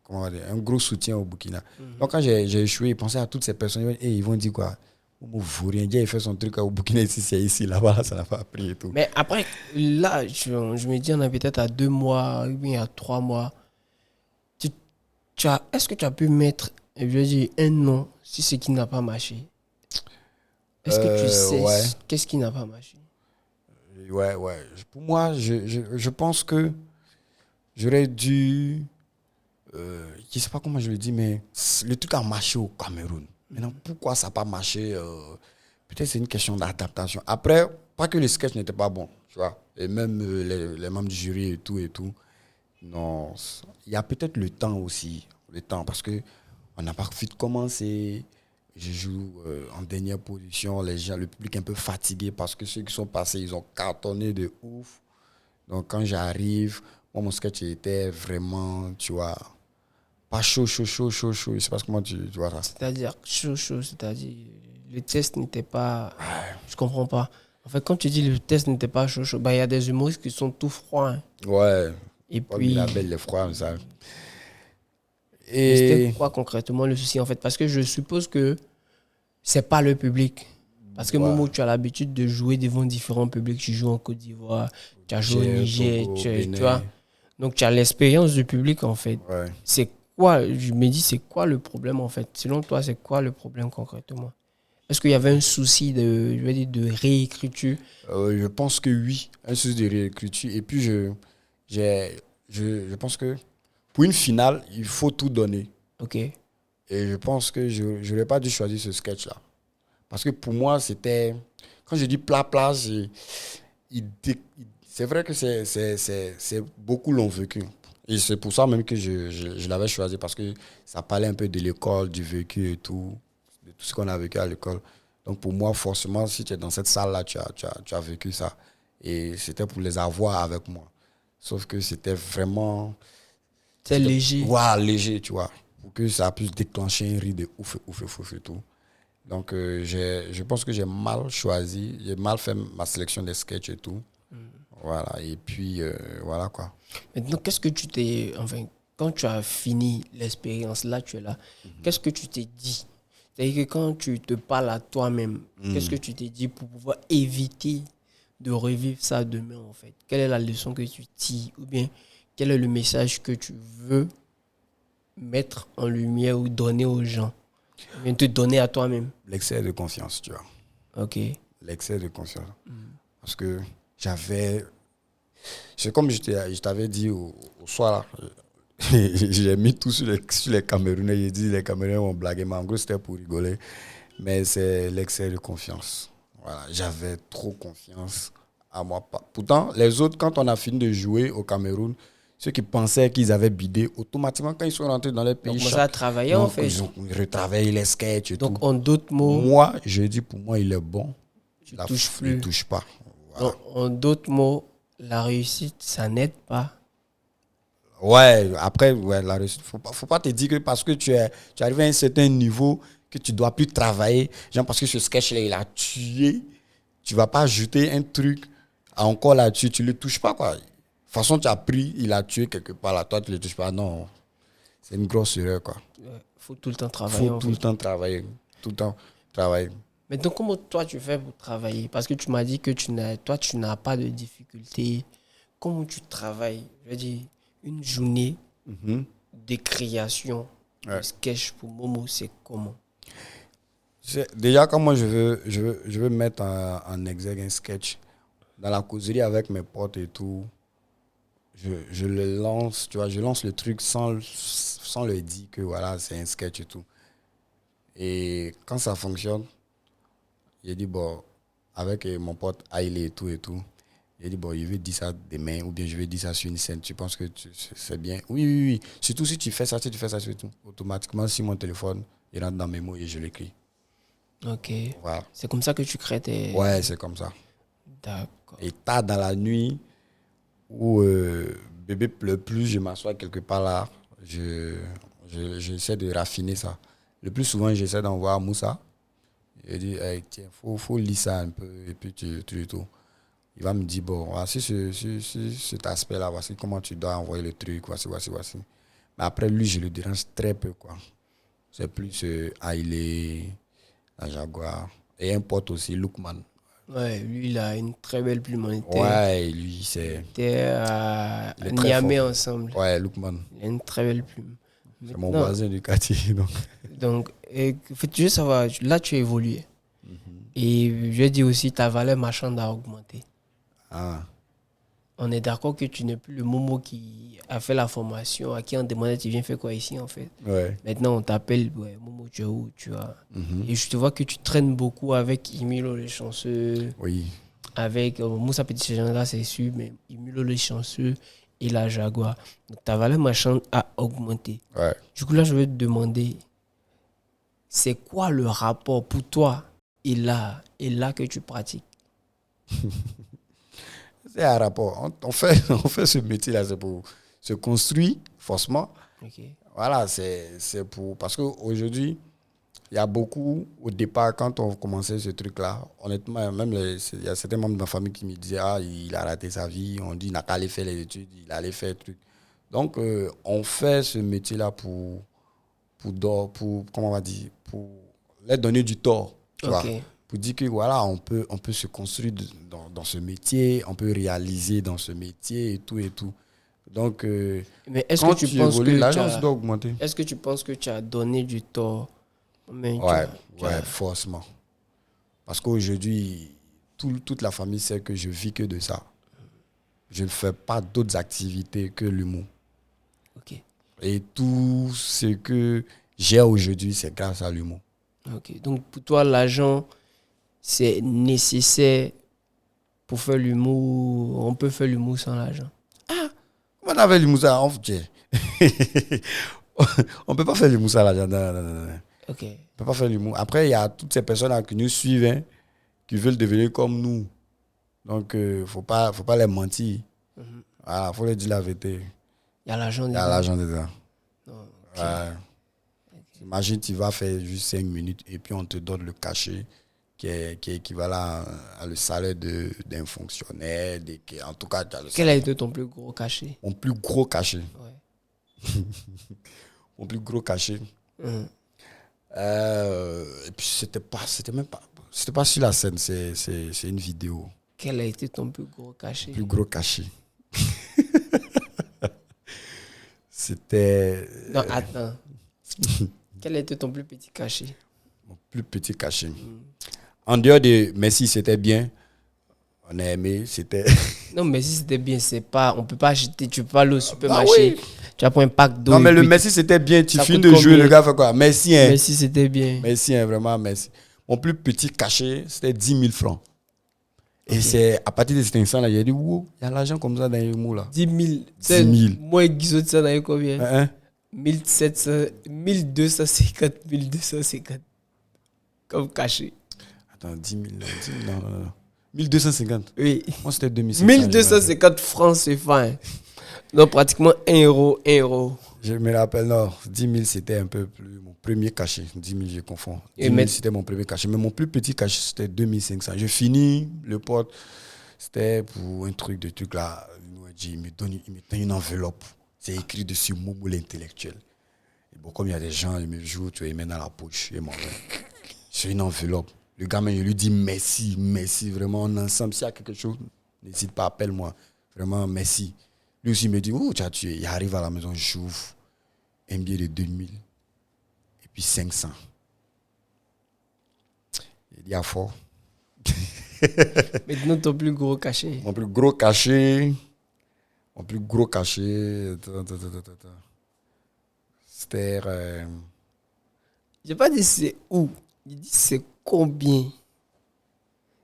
Speaker 2: comment on va dire, un gros soutien au Burkina. Donc quand j'ai échoué, ils pensaient à toutes ces personnes, et ils vont dire quoi? Momo vaut rien, il fait son truc au Burkina, ici, c'est ici, là-bas, ça n'a pas pris et tout.
Speaker 1: Mais après, là, je me dis, on est peut-être à 2 mois, ou bien à 3 mois. Est-ce que tu as pu mettre, je veux dire, un nom sur ce qui n'a pas marché? Est-ce que tu sais
Speaker 2: Ouais,
Speaker 1: qu'est-ce qui n'a pas marché?
Speaker 2: ouais. Pour moi, je pense que j'aurais dû, je sais pas comment je le dis, mais le truc a marché au Cameroun. Maintenant, pourquoi ça n'a pas marché peut-être c'est une question d'adaptation. Après, pas que le sketch n'était pas bon, tu vois. Et même les membres du jury et tout et tout. Non, il y a peut-être le temps aussi. Le temps, parce que on n'a pas vite commencé. Je joue en dernière position. Les gens, le public est un peu fatigué parce que ceux qui sont passés, ils ont cartonné de ouf. Donc quand j'arrive, moi, mon sketch était vraiment, tu vois, pas chaud. Je sais pas comment tu vois ça.
Speaker 1: C'est-à-dire, chaud, c'est-à-dire, le test n'était pas. Je comprends pas. En fait, quand tu dis le test n'était pas chaud, bah, il y a des humoristes qui sont tout froids, hein.
Speaker 2: Ouais,
Speaker 1: Et
Speaker 2: comme il
Speaker 1: puis,
Speaker 2: appelle les froids, ça.
Speaker 1: mais c'était
Speaker 2: Et
Speaker 1: quoi concrètement le souci, en fait? Parce que je suppose que c'est pas le public. Parce que
Speaker 2: ouais,
Speaker 1: Momo, tu as l'habitude de jouer devant différents publics. Tu joues en Côte d'Ivoire, tu as joué au
Speaker 2: Niger,
Speaker 1: Niger,
Speaker 2: Togo,
Speaker 1: tu vois.
Speaker 2: Bénin,
Speaker 1: Donc, tu as l'expérience du public, en fait.
Speaker 2: ouais.
Speaker 1: C'est quoi, je me dis, c'est quoi le problème, en fait? Selon toi, c'est quoi le problème concrètement? Est-ce qu'il y avait un souci de, je vais dire, de réécriture?
Speaker 2: Je pense que oui, un souci de réécriture. Et puis, j'ai, je pense que pour une finale, il faut tout donner.
Speaker 1: Ok.
Speaker 2: Et je pense que je n'aurais pas dû choisir ce sketch-là. Parce que pour moi, c'était. Quand je dis plat, c'est vrai que c'est beaucoup l'ont vécu. Et c'est pour ça même que je l'avais choisi. Parce que ça parlait un peu de l'école, du vécu et tout. De tout ce qu'on a vécu à l'école. Donc pour moi, forcément, si tu es dans cette salle-là, tu as vécu ça. Et c'était pour les avoir avec moi. Sauf que c'était vraiment.
Speaker 1: C'est léger.
Speaker 2: Voilà, léger, tu vois. Pour que ça puisse déclencher un rire de ouf et tout. Donc, je pense que j'ai mal choisi, j'ai mal fait ma sélection des sketchs et tout. Voilà, et puis, voilà quoi.
Speaker 1: Maintenant, qu'est-ce que tu t'es, enfin, quand tu as fini l'expérience, là, tu es là, qu'est-ce que tu t'es dit? C'est-à-dire que quand tu te parles à toi-même, qu'est-ce que tu t'es dit pour pouvoir éviter de revivre ça demain, en fait? Quelle est la leçon que tu tires? Ou bien, quel est le message que tu veux mettre en lumière ou donner aux gens? Ou bien te donner à toi-même?
Speaker 2: L'excès de confiance, tu vois.
Speaker 1: Ok.
Speaker 2: L'excès de confiance. Parce que j'avais. C'est comme je t'avais dit au soir, là. J'ai mis tout sur les Camerounais. J'ai dit les Camerounais vont blaguer, mais en gros, c'était pour rigoler. Mais c'est l'excès de confiance. Voilà, j'avais trop confiance à moi. Pourtant, les autres, quand on a fini de jouer au Cameroun, ceux qui pensaient qu'ils avaient bidé, automatiquement, quand ils sont rentrés dans les
Speaker 1: Donc,
Speaker 2: pays,
Speaker 1: commencer à travailler, en
Speaker 2: donc,
Speaker 1: fait.
Speaker 2: ils ont retravaillé les sketchs et tout.
Speaker 1: Donc, en d'autres mots,
Speaker 2: Moi, je dis pour moi, il est bon.
Speaker 1: tu touches plus.
Speaker 2: Il ne touche pas. Voilà.
Speaker 1: Donc, en d'autres mots, la réussite, ça n'aide pas.
Speaker 2: Ouais, après, ouais, la réussite. Faut pas te dire que parce que tu es arrivé à un certain niveau que tu dois plus travailler. Genre parce que ce sketch-là, il a tué. Tu vas pas ajouter un truc encore là-dessus. Tu le touches pas, quoi. De toute façon, tu as pris, il a tué quelque part là. Toi, tu le touches pas. Non, c'est une grosse erreur, quoi.
Speaker 1: Faut tout le temps travailler.
Speaker 2: Faut tout le temps travailler. Tout le temps travailler.
Speaker 1: Mais donc, comment toi, tu fais pour travailler? Parce que tu m'as dit que toi, tu n'as pas de difficulté. Comment tu travailles? Je veux dire, une journée de création de sketch pour Momo, c'est comment?
Speaker 2: Déjà, quand moi, je veux mettre en exergue un sketch dans la causerie avec mes potes et tout, je le lance, tu vois, je lance le truc sans le dire que voilà, c'est un sketch et tout. Et quand ça fonctionne, j'ai dit, bon, avec mon pote Aile et tout et tout. Il a dit, bon, je vais dire ça demain ou bien je vais dire ça sur une scène. Tu penses que c'est bien? Oui, oui, oui. Surtout si tu fais ça, c'est tout. Automatiquement, si mon téléphone, il rentre dans mes mots et je l'écris.
Speaker 1: Ok.
Speaker 2: Voilà.
Speaker 1: C'est comme ça que tu crées tes...
Speaker 2: Ouais, c'est comme ça.
Speaker 1: D'accord.
Speaker 2: Et tard dans la nuit, où bébé pleure plus, je m'assois quelque part là, j'essaie de raffiner ça. Le plus souvent, j'essaie d'envoyer à Moussa. Il dit, hey, tiens, faut lire ça un peu, et puis tout. Il va me dire, bon, voici cet aspect-là, voici comment tu dois envoyer le truc, voici. Mais après, lui, je le dérange très peu, quoi. C'est plus Hailey, la Jaguar, et un pote aussi, Lookman.
Speaker 1: Ouais, lui, il a une très belle plume.
Speaker 2: Ouais, lui, c'est...
Speaker 1: était à
Speaker 2: il est très
Speaker 1: Niamey
Speaker 2: fort.
Speaker 1: ensemble.
Speaker 2: Ouais, Lookman.
Speaker 1: Il a une très belle plume.
Speaker 2: C'est mon voisin du quartier, donc.
Speaker 1: Donc, tu veux savoir, là, tu as évolué. Et je dis aussi, ta valeur marchande a augmenté.
Speaker 2: Ah,
Speaker 1: On est d'accord que tu n'es plus le Momo qui a fait la formation, à qui on demandait tu viens faire quoi ici en fait.
Speaker 2: ouais.
Speaker 1: Maintenant on t'appelle, ouais, Momo, tu es où, tu vois.
Speaker 2: Mhm.
Speaker 1: Et je te vois que tu traînes beaucoup avec Imilo le chanceux,
Speaker 2: Oui.
Speaker 1: avec Moussa Petit là c'est sûr, mais Imilo le chanceux et la Jaguar. Donc ta valeur marchande a augmenté.
Speaker 2: Ouais.
Speaker 1: Du coup là je vais te demander, c'est quoi le rapport pour toi et là que tu pratiques?
Speaker 2: C'est un rapport. On fait ce métier-là, c'est pour se construire, forcément.
Speaker 1: Ok.
Speaker 2: Voilà, c'est pour... Parce qu'aujourd'hui, il y a beaucoup, au départ, quand on commençait ce truc-là, honnêtement, même il y a certains membres de ma famille qui me disaient, ah, il a raté sa vie, on dit, il n'a qu'à aller faire les études, il allait faire le truc. Donc, on fait ce métier-là comment on va dire, pour leur donner du tort, tu vois.
Speaker 1: Ok.
Speaker 2: Pour dire que voilà, on peut se construire dans ce métier, on peut réaliser dans ce métier et tout et tout. Donc,
Speaker 1: Mais est-ce que
Speaker 2: quand
Speaker 1: tu
Speaker 2: tu
Speaker 1: penses
Speaker 2: évolues,
Speaker 1: que
Speaker 2: l'agence doit augmenter.
Speaker 1: est-ce que tu penses que tu as donné du tort? Mais
Speaker 2: Ouais, forcément. Parce qu'aujourd'hui, toute la famille sait que je vis que de ça. Je ne fais pas d'autres activités que l'humour.
Speaker 1: Ok.
Speaker 2: Et tout ce que j'ai aujourd'hui, c'est grâce à l'humour.
Speaker 1: Ok. Donc pour toi, l'argent, c'est nécessaire pour faire l'humour. On peut faire l'humour sans l'argent.
Speaker 2: On avait l'humour ça, on peut pas faire l'humour ça là. Non.
Speaker 1: Ok.
Speaker 2: On peut pas faire l'humour. Après, il y a toutes ces personnes qui nous suivent, hein, qui veulent devenir comme nous. Donc, faut pas les mentir. Voilà, faut leur dire la vérité.
Speaker 1: Il y a l'argent
Speaker 2: Il y a
Speaker 1: dedans.
Speaker 2: l'argent dedans.
Speaker 1: Non, ok.
Speaker 2: Ouais. Imagine, tu vas faire juste 5 minutes et puis on te donne le cachet qui est équivalent à le salaire d'un fonctionnaire. En tout cas, tu as le
Speaker 1: Quel a
Speaker 2: salaire.
Speaker 1: été ton plus gros cachet?
Speaker 2: Mon plus gros cachet.
Speaker 1: Ouais.
Speaker 2: Mon plus gros cachet.
Speaker 1: Mhm.
Speaker 2: Et puis, c'était pas sur la scène, c'est une vidéo.
Speaker 1: Quel a été ton plus gros cachet?
Speaker 2: Plus gros cachet. C'était
Speaker 1: Non, attends. Quel a été ton plus petit cachet?
Speaker 2: mon plus petit cachet. En dehors de Messi, c'était bien. On a aimé, c'était...
Speaker 1: Non, mais si c'était bien, c'est pas. On peut pas acheter. Tu peux pas aller au supermarché.
Speaker 2: oui.
Speaker 1: Tu vas prendre un pack d'eau.
Speaker 2: Non, mais
Speaker 1: et
Speaker 2: le
Speaker 1: puis
Speaker 2: Messi, c'était bien. Tu
Speaker 1: ça
Speaker 2: finis
Speaker 1: coûte
Speaker 2: de jouer,
Speaker 1: combien?
Speaker 2: le gars fait quoi? Messi, hein.
Speaker 1: Mais si c'était bien.
Speaker 2: Messi, hein, vraiment, Messi. Mon plus petit cachet, c'était 10 000 francs. Et
Speaker 1: Ok.
Speaker 2: c'est à partir de cet instant-là, il a dit, wow, il y a l'argent comme ça dans les mots là.
Speaker 1: 10 000.
Speaker 2: 10 000.
Speaker 1: Moi, Guizot, ça n'a combien?
Speaker 2: Hein?
Speaker 1: 1700, 1250, 1250. Comme cachet.
Speaker 2: Attends, 10 000, non. 1250.
Speaker 1: Oui.
Speaker 2: Moi, c'était 2500.
Speaker 1: 1250 francs CFA. Hein. Donc, pratiquement 1 euro, 1 euro.
Speaker 2: Je me rappelle, non, 10 000, c'était un peu plus mon premier cachet. 10 000, je confonds. 10
Speaker 1: Et
Speaker 2: 000,
Speaker 1: mais-
Speaker 2: c'était mon premier cachet. Mais mon plus petit cachet, c'était 2500. Je finis le pote, c'était pour un truc là. Il me donne une enveloppe. C'est écrit dessus Momo l'intellectuel. Et bon, comme il y a des gens, ils me jouent, tu vois, ils mettent dans la poche. Et moi, c'est une enveloppe. Le gamin, je lui dis merci, vraiment, on est ensemble. S'il y a quelque chose, n'hésite pas, appelle-moi. Vraiment, merci. Lui aussi, il me dit, oh, tu as tué. Il arrive à la maison, j'ouvre un billet de 2000 et puis 500. Il dit, à fort.
Speaker 1: Maintenant, ton plus gros cachet.
Speaker 2: Mon plus gros cachet. Attends. C'était.
Speaker 1: J'ai pas dit c'est où. Il dit c'est combien.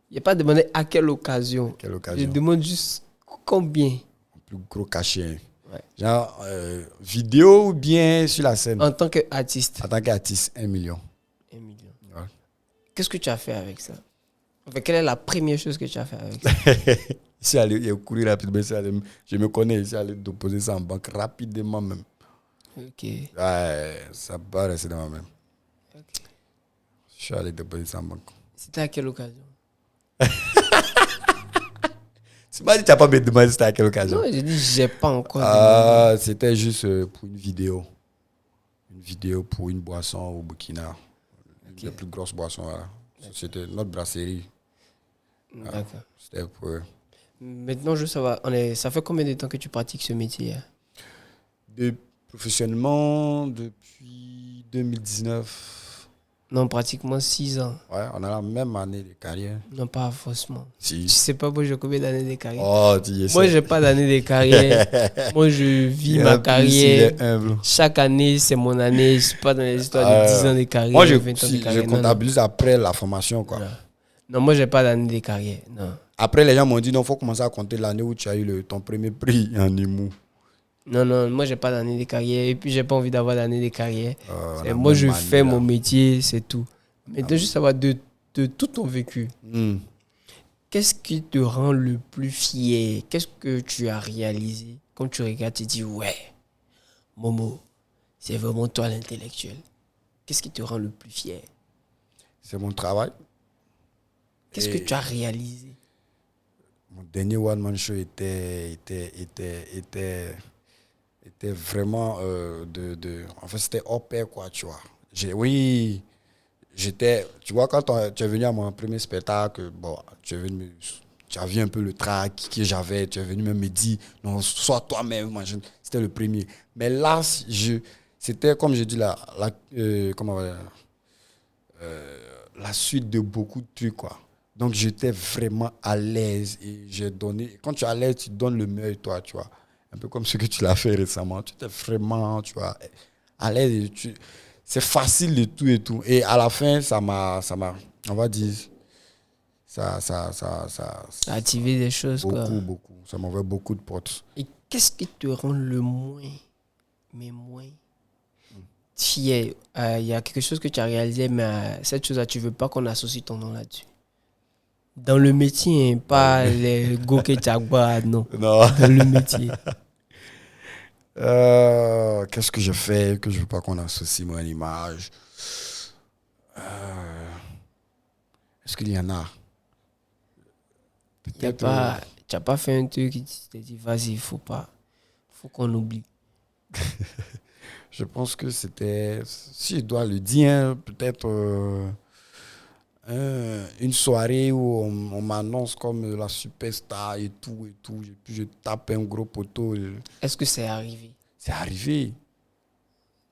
Speaker 1: Il n'y a pas demandé à quelle occasion.
Speaker 2: Quelle occasion?
Speaker 1: Je demande juste combien.
Speaker 2: Le plus gros cachet.
Speaker 1: Ouais.
Speaker 2: Genre, vidéo ou bien sur la scène?
Speaker 1: En tant qu'artiste.
Speaker 2: En tant qu'artiste, 1 million.
Speaker 1: 1 million.
Speaker 2: Ouais.
Speaker 1: Qu'est-ce que tu as fait avec ça? Enfin, quelle est la première chose que tu as fait avec ça?
Speaker 2: Je suis allé courir rapidement. Je me connais. Je suis allé déposer ça en banque rapidement même.
Speaker 1: Ok.
Speaker 2: Ouais, ça va rester dans ma main.
Speaker 1: Ok.
Speaker 2: Je suis allé déposer ça en banque.
Speaker 1: C'était à quelle occasion?
Speaker 2: Tu m'as dit que tu n'as pas me demandé c'était à quelle occasion.
Speaker 1: Non, j'ai dit j'ai pas encore demandé.
Speaker 2: C'était juste pour une vidéo. Une vidéo pour une boisson au Burkina.
Speaker 1: Ok.
Speaker 2: La plus grosse boisson. Voilà. C'était notre brasserie.
Speaker 1: D'accord.
Speaker 2: C'était pour eux.
Speaker 1: Maintenant, je veux savoir, ça fait combien de temps que tu pratiques ce métier?
Speaker 2: Professionnellement, depuis 2019.
Speaker 1: Non, pratiquement 6 ans.
Speaker 2: Ouais, on a la même année de carrière.
Speaker 1: Non, pas forcément.
Speaker 2: Si.
Speaker 1: Je sais pas, moi, j'ai combien d'années de carrière.
Speaker 2: Oh, tu y es.
Speaker 1: Moi, j'ai pas d'année de carrière. Moi, je vis ma carrière. Chaque année, c'est mon année. Je suis pas dans les histoires de 10 ans de carrière.
Speaker 2: Moi,
Speaker 1: 20 ans de carrière.
Speaker 2: je comptabilise après la formation, quoi.
Speaker 1: Non, moi, j'ai pas d'année de carrière. Non.
Speaker 2: Après, les gens m'ont dit, non, il faut commencer à compter l'année où tu as eu ton premier prix en émou.
Speaker 1: Non, moi, j'ai pas d'année de carrière. Et puis, j'ai pas envie d'avoir d'année de carrière.
Speaker 2: La
Speaker 1: moi, je
Speaker 2: même
Speaker 1: fais
Speaker 2: année,
Speaker 1: mon
Speaker 2: là.
Speaker 1: métier, c'est tout. Mais de juste savoir de tout ton vécu.
Speaker 2: Hmm.
Speaker 1: Qu'est-ce qui te rend le plus fier? Qu'est-ce que tu as réalisé? Quand tu regardes, tu te dis, ouais, Momo, c'est vraiment toi l'intellectuel. Qu'est-ce qui te rend le plus fier?
Speaker 2: C'est mon travail.
Speaker 1: Qu'est-ce que tu as réalisé?
Speaker 2: Mon dernier One Man Show était vraiment en fait, c'était hors pair, quoi, tu vois. Tu vois, quand tu es venu à mon premier spectacle, bon, tu as vu un peu le trac que j'avais, tu es venu même me dire, non, sois toi-même, c'était le premier. Mais là, c'était, comme je dis, la suite de beaucoup de trucs, quoi. Donc, j'étais vraiment à l'aise et j'ai donné. Quand tu es à l'aise, tu donnes le meilleur de toi, tu vois. Un peu comme ce que tu l'as fait récemment. Tu étais vraiment, tu vois, à l'aise. C'est facile de tout et tout. Et à la fin, ça m'a on va dire, ça
Speaker 1: Ça a activé des choses, quoi.
Speaker 2: beaucoup. Ça m'a ouvert beaucoup de portes.
Speaker 1: Et qu'est-ce qui te rend le moins fier? Il y a quelque chose que tu as réalisé, mais cette chose-là, tu veux pas qu'on associe ton nom là-dessus. Dans le métier, hein, pas les go que tu as boire, non.
Speaker 2: Non.
Speaker 1: Dans le métier.
Speaker 2: Qu'est-ce que je fais que je ne veux pas qu'on associe mon image? Est-ce qu'il y en a?
Speaker 1: Tu n'as pas fait un truc qui te dit, vas-y, faut qu'on oublie.
Speaker 2: Je pense que c'était, si je dois le dire, peut-être une soirée où on m'annonce comme la superstar et tout. Et puis je tape un gros poteau.
Speaker 1: Est-ce que c'est arrivé?
Speaker 2: C'est arrivé.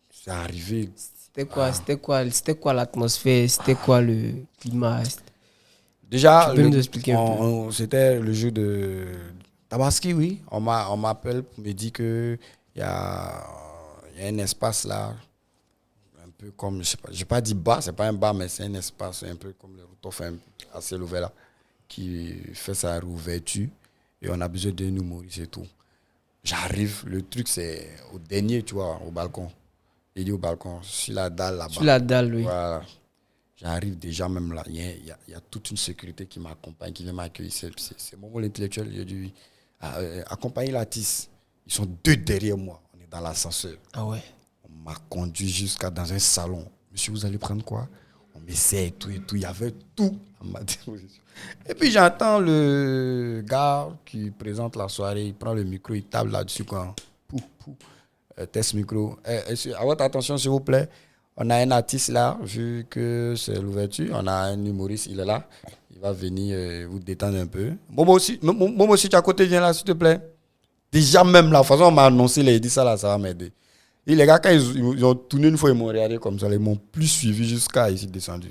Speaker 2: C'est arrivé.
Speaker 1: C'était quoi l'atmosphère? C'était quoi le climat?
Speaker 2: Déjà,
Speaker 1: tu peux nous expliquer un peu?
Speaker 2: C'était le jeu de Tabaski, oui. On m'appelle pour me dire qu'il y a un espace là, un peu comme, je sais pas, j'ai pas dit bar, c'est pas un bar, mais c'est un espace un peu comme le Routoff, assez ouvert là, qui fait sa réouverture. Et on a besoin de nous mourir, c'est tout. J'arrive, le truc c'est au dernier, tu vois, au balcon. Il est au balcon, sur la dalle là-bas.
Speaker 1: Sur la dalle, oui.
Speaker 2: Voilà. J'arrive déjà même là. Il y a toute une sécurité qui m'accompagne, qui vient m'accueillir. C'est mon rôle intellectuel. J'ai dû accompagner l'artiste. Ils sont 2 derrière moi. On est dans l'ascenseur.
Speaker 1: Ah ouais.
Speaker 2: On m'a conduit jusqu'à dans un salon. Monsieur, vous allez prendre quoi? On m'essaie tout et tout. Il y avait tout à ma disposition. Et puis j'entends le gars qui présente la soirée. Il prend le micro, il tape là-dessus. Test micro. À votre attention, s'il vous plaît. On a un artiste là, vu que c'est l'ouverture. On a un humoriste, il est là. Il va venir vous détendre un peu. Momo aussi, tu es à côté, viens là, s'il te plaît. Déjà, même la façon dont on m'a annoncé, il a dit ça là, ça va m'aider. Et les gars, quand ils ont tourné une fois, ils m'ont regardé comme ça. Ils m'ont plus suivi jusqu'à ici descendu.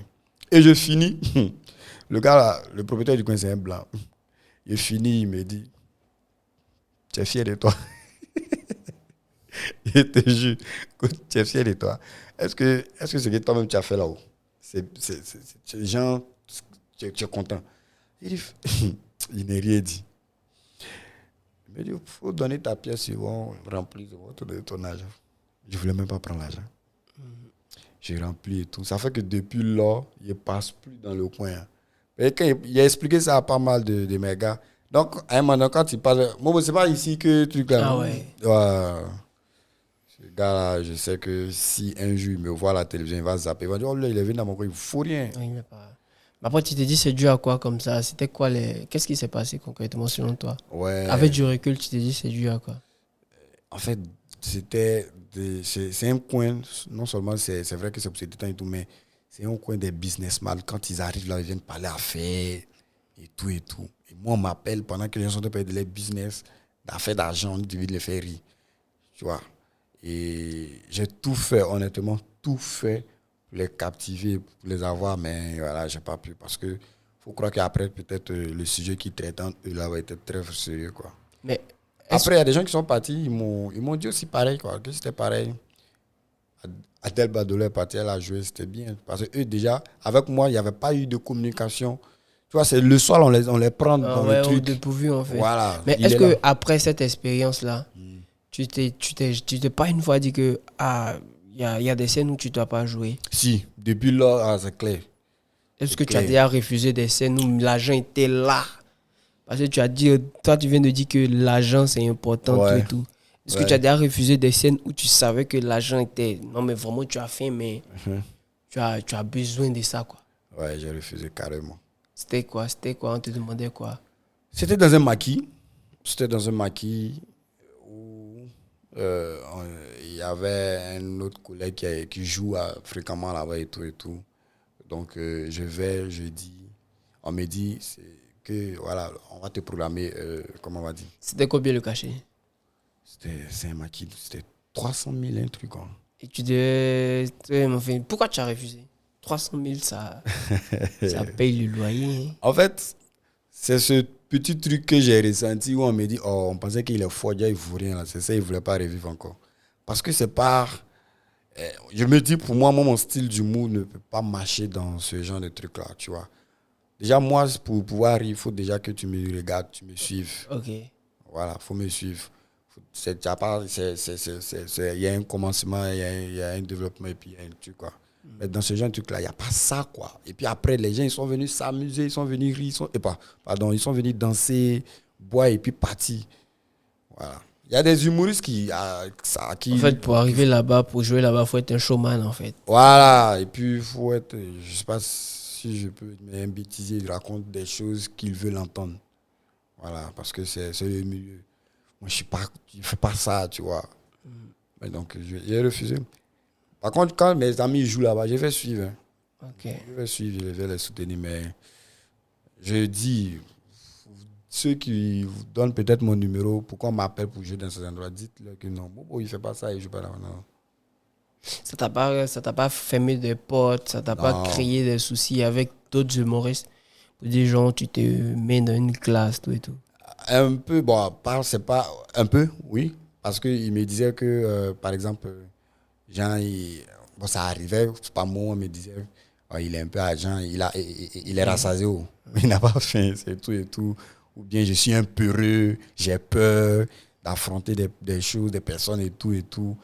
Speaker 2: Et je finis. Le gars là, le propriétaire du coin, c'est un blanc. Il finit, il me dit, tu es fier de toi. Je te jure, tu es fier de toi. Est-ce que ce que toi-même tu as fait là-haut, c'est les gens, tu es content. Il il n'a rien dit. Il m'a dit, il faut donner ta pièce, ils vont remplir de ton argent. Je ne voulais même pas prendre l'argent. J'ai rempli et tout. Ça fait que depuis là, il ne passe plus dans le coin. Et quand il a expliqué ça à pas mal de mes gars. Donc, à un moment, quand il parle, moi, c'est pas ici que tu là.
Speaker 1: Ah ouais.
Speaker 2: Ce gars-là, je sais que si un jour il me voit à la télévision, il va zapper. Il va dire, oh là, il est venu dans mon coin, il ne faut rien.
Speaker 1: Oui, mais pas. Mais après, tu te dis, c'est dû à quoi comme ça? C'était quoi les. Qu'est-ce qui s'est passé concrètement selon toi?
Speaker 2: Ouais.
Speaker 1: Avec du recul, tu te dis, c'est dû à quoi?
Speaker 2: En fait, c'est un coin, non seulement c'est vrai que c'est pour ces détails et tout, mais c'est un coin des businessmen. Quand ils arrivent là, ils viennent parler affaires et tout et tout. Et moi, on m'appelle pendant que les gens sont en train de parler de business, d'affaires d'argent, on dit de les faire rire. Tu vois. Et j'ai tout fait, honnêtement, tout fait pour les captiver, pour les avoir, mais voilà, j'ai pas pu. Parce que faut croire qu'après, peut-être, le sujet qu'ils traitent entre eux là va être très sérieux, quoi.
Speaker 1: Mais
Speaker 2: après, il y a des gens qui sont partis, ils m'ont dit aussi pareil, quoi, que c'était pareil. Adèle Badolé est partie, elle a joué, c'était bien. Parce que eux, déjà, avec moi, il n'y avait pas eu de communication. Tu vois, c'est le soir, on les prend dans le truc.
Speaker 1: Dépourvu, en fait.
Speaker 2: Voilà.
Speaker 1: Mais est-ce que après cette expérience-là, tu t'es pas une fois dit que il y a des scènes où tu ne dois pas jouer?
Speaker 2: Si, depuis là, c'est clair.
Speaker 1: Est-ce que tu as déjà refusé des scènes où l'argent était là? Parce que tu as dit, toi, tu viens de dire que l'argent, c'est important, tout et tout. Est-ce que tu as déjà refusé des scènes où tu savais que l'argent était... Non, mais vraiment, tu as faim, mais tu as besoin de ça, quoi.
Speaker 2: Ouais, j'ai refusé carrément.
Speaker 1: C'était quoi? On te demandait quoi?
Speaker 2: C'était dans un maquis. C'était dans un maquis où il y avait un autre collègue qui joue fréquemment là-bas et tout et tout. Donc, je dis... On me dit... que voilà, on va te programmer, comment on va dire.
Speaker 1: C'était combien le cachet?
Speaker 2: C'est un maquis, c'était 300 000, un truc. Quoi.
Speaker 1: Et tu disais, pourquoi tu as refusé? 300 000, ça paye le loyer. Hein.
Speaker 2: En fait, c'est ce petit truc que j'ai ressenti où on me dit, oh, on pensait qu'il est fort, déjà il ne vaut rien, là. C'est ça, il ne voulait pas revivre encore. Parce que c'est pas... je me dis, pour moi, mon style d'humour ne peut pas marcher dans ce genre de truc-là, tu vois. Déjà, moi, pour pouvoir rire, il faut déjà que tu me regardes, tu me suives.
Speaker 1: Ok.
Speaker 2: Voilà, il faut me suivre. Il y a un commencement, il y a un développement et puis il y a un truc, quoi. Mais dans ce genre de truc-là, il n'y a pas ça, quoi. Et puis après, les gens, ils sont venus s'amuser, ils sont venus rire, ils sont venus danser, boire et puis partir. Voilà. Il y a des humoristes qui...
Speaker 1: En fait, pour arriver là-bas, pour jouer là-bas, il faut être un showman, en fait.
Speaker 2: Voilà. Et puis, il faut être... Je ne sais pas si je peux bêtiser, il raconte des choses qu'ils veulent entendre. Voilà, parce que c'est le milieu. Moi, je ne fais pas ça, tu vois. Mais donc, j'ai refusé. Par contre, quand mes amis jouent là-bas, je vais suivre. Hein.
Speaker 1: Okay.
Speaker 2: Je vais suivre, je vais les soutenir. Mais je dis, ceux qui vous donnent peut-être mon numéro, pourquoi on m'appelle pour jouer dans ces endroits, dites-leur que non. Bon, il ne fait pas ça, il ne joue pas là. Non.
Speaker 1: Ça t'a pas fermé des portes, ça t'a pas créé des soucis avec d'autres humoristes? Pour des gens, tu te mets dans une classe, tout et tout.
Speaker 2: Un peu, bon, c'est pas... Un peu, oui. Parce qu'il me disait que, par exemple, Jean, ça arrivait, c'est pas moi, on me disait, il est un peu agent, il est rassasié, il n'a pas faim, c'est tout et tout. Ou bien je suis un peureux, j'ai peur d'affronter des choses, des personnes et tout et tout.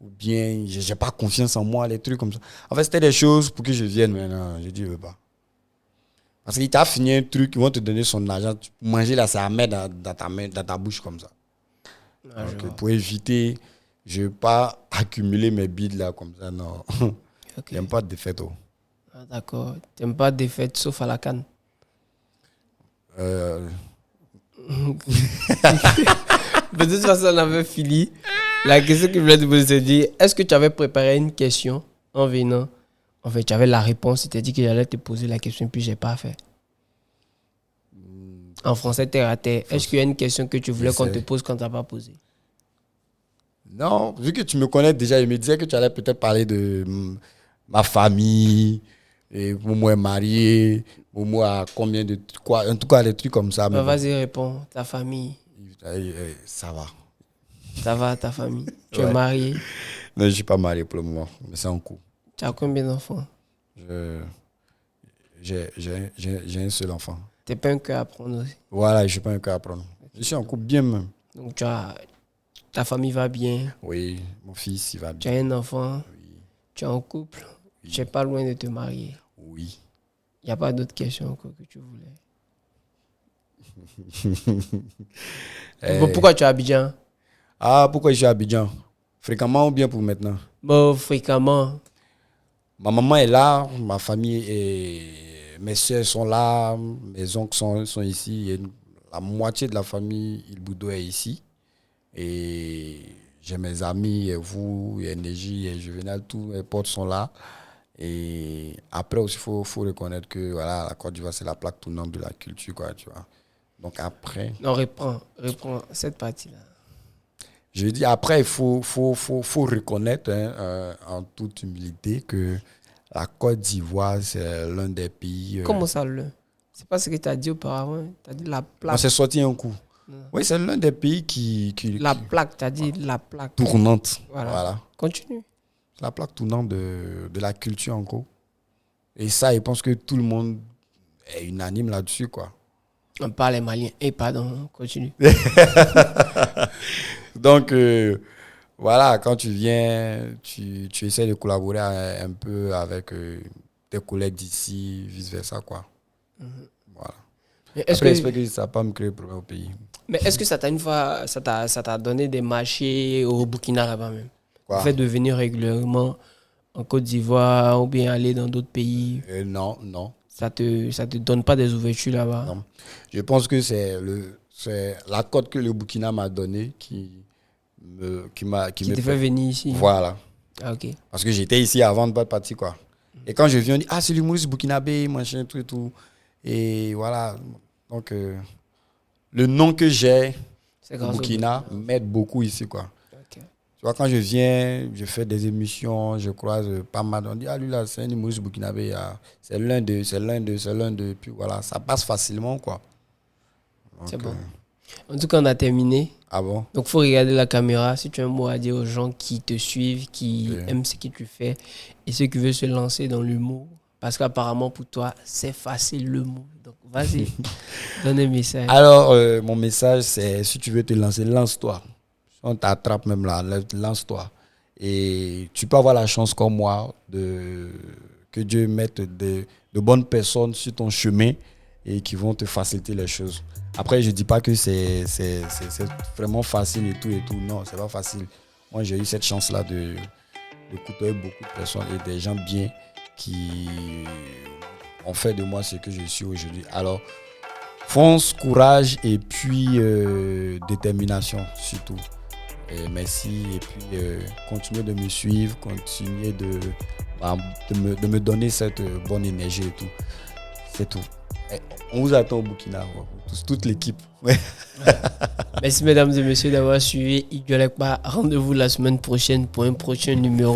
Speaker 2: Ou bien je n'ai pas confiance en moi, les trucs comme ça. En fait, c'était des choses pour que je vienne maintenant. Je dis, je ne veux pas. Parce qu'il t'a fini un truc, ils vont te donner son argent. Manger là, c'est à mettre dans ta bouche comme ça.
Speaker 1: Ah,
Speaker 2: donc, pour éviter, je ne veux pas accumuler mes bides là comme ça, non. Okay. J'aime pas de défaite. Oh.
Speaker 1: Ah, d'accord. Tu n'aimes pas de défaite sauf à la canne?
Speaker 2: De
Speaker 1: toute façon, on avait fini. La question que je voulais te poser, c'est de dire, est-ce que tu avais préparé une question en venant? En fait, tu avais la réponse, tu t'es dit que j'allais te poser la question, puis je n'ai pas fait. En français, terre à terre. Est-ce qu'il y a une question que tu voulais qu'on te pose quand tu n'as pas posé?
Speaker 2: Non, vu que tu me connais déjà, je me disais que tu allais peut-être parler de ma famille, et moi marié, moi combien de quoi, en tout cas des trucs comme ça.
Speaker 1: Bah, vas-y, réponds. Ta famille.
Speaker 2: Ça va.
Speaker 1: Ça va, ta famille. Tu es marié?
Speaker 2: Non, je ne suis pas marié pour le moment, mais c'est en cours.
Speaker 1: Tu as combien d'enfants?
Speaker 2: J'ai un seul enfant.
Speaker 1: T'es pas un cœur à prendre aussi.
Speaker 2: Voilà, je suis pas un cas à prendre. Je suis en couple bien même.
Speaker 1: Donc, ta famille va bien.
Speaker 2: Oui, mon fils, il va
Speaker 1: Tu
Speaker 2: bien.
Speaker 1: as un enfant.
Speaker 2: Oui.
Speaker 1: Tu es en couple. Tu n'es pas loin de te marier.
Speaker 2: Oui.
Speaker 1: Il n'y a pas d'autres questions encore que tu voulais. Pourquoi tu es à Abidjan?
Speaker 2: Pourquoi je suis à Abidjan? Fréquemment ou bien pour maintenant?
Speaker 1: Bon, fréquemment.
Speaker 2: Ma maman est là, ma famille et mes soeurs sont là, mes oncles sont ici. Et la moitié de la famille Il Boudou est ici. Et j'ai mes amis, et vous, et Neji, et Juvenal, tous mes potes sont là. Et après aussi, faut reconnaître que voilà, la Côte d'Ivoire, c'est la plaque tournante de la culture, quoi, tu vois. Donc après...
Speaker 1: Non, reprends cette partie-là.
Speaker 2: Je dis après, il faut reconnaître en toute humilité que la Côte d'Ivoire, c'est l'un des pays...
Speaker 1: Comment ça, c'est pas ce que tu as dit auparavant. Tu as dit la plaque.
Speaker 2: On s'est sorti un coup. Oui, c'est l'un des pays qui
Speaker 1: plaque, tu as dit la plaque.
Speaker 2: Tournante.
Speaker 1: Voilà. Continue.
Speaker 2: La plaque tournante de la culture, en gros. Et ça, je pense que tout le monde est unanime là-dessus, quoi.
Speaker 1: On parle malien. Pardon, continue.
Speaker 2: Donc, voilà, quand tu viens, tu essaies de collaborer un peu avec tes collègues d'ici, vice-versa, quoi. Voilà. J'espère que ça ne va pas me créer problème au pays.
Speaker 1: Mais est-ce que ça t'a donné des marchés au Burkina là-bas même?
Speaker 2: Quoi?
Speaker 1: Le fait de venir régulièrement en Côte d'Ivoire ou bien aller dans d'autres pays?
Speaker 2: Non.
Speaker 1: Ça te donne pas des ouvertures là-bas?
Speaker 2: Non. Je pense que c'est la cote que le Burkina m'a donnée qui te
Speaker 1: fait venir ici.
Speaker 2: Voilà.
Speaker 1: Ah, ok.
Speaker 2: Parce que j'étais ici avant de partir, quoi. Et quand je viens, on dit, c'est l'humoriste burkinabé, machin, tout et tout. Et voilà. Donc, le nom que j'ai au Burkina m'aide beaucoup ici, quoi.
Speaker 1: Okay.
Speaker 2: Tu vois, quand je viens, je fais des émissions, je croise pas mal. On dit, lui là, c'est un humoriste burkinabé. C'est l'un d'eux. Puis voilà, ça passe facilement, quoi. Donc,
Speaker 1: c'est bon. En tout cas, on a terminé.
Speaker 2: Ah bon?
Speaker 1: Donc, il faut regarder la caméra. Si tu as un mot à dire aux gens qui te suivent, qui aiment ce que tu fais et ceux qui veulent se lancer dans l'humour. Parce qu'apparemment, pour toi, c'est facile l'humour. Donc, vas-y, donne un message.
Speaker 2: Alors, mon message, c'est si tu veux te lancer, lance-toi. On t'attrape même là, lance-toi. Et tu peux avoir la chance comme moi que Dieu mette de bonnes personnes sur ton chemin et qui vont te faciliter les choses. Après, je ne dis pas que c'est vraiment facile et tout. Non, c'est pas facile. Moi, j'ai eu cette chance-là de côtoyer beaucoup de personnes et des gens bien qui ont fait de moi ce que je suis aujourd'hui. Alors, fonce, courage et puis détermination surtout. Et merci et puis continuez de me suivre, continuez de me donner cette bonne énergie et tout. C'est tout. Et on vous attend au Burkina, toute l'équipe. Ouais.
Speaker 1: Merci mesdames et messieurs d'avoir suivi Idiolekpa. Rendez-vous la semaine prochaine pour un prochain numéro.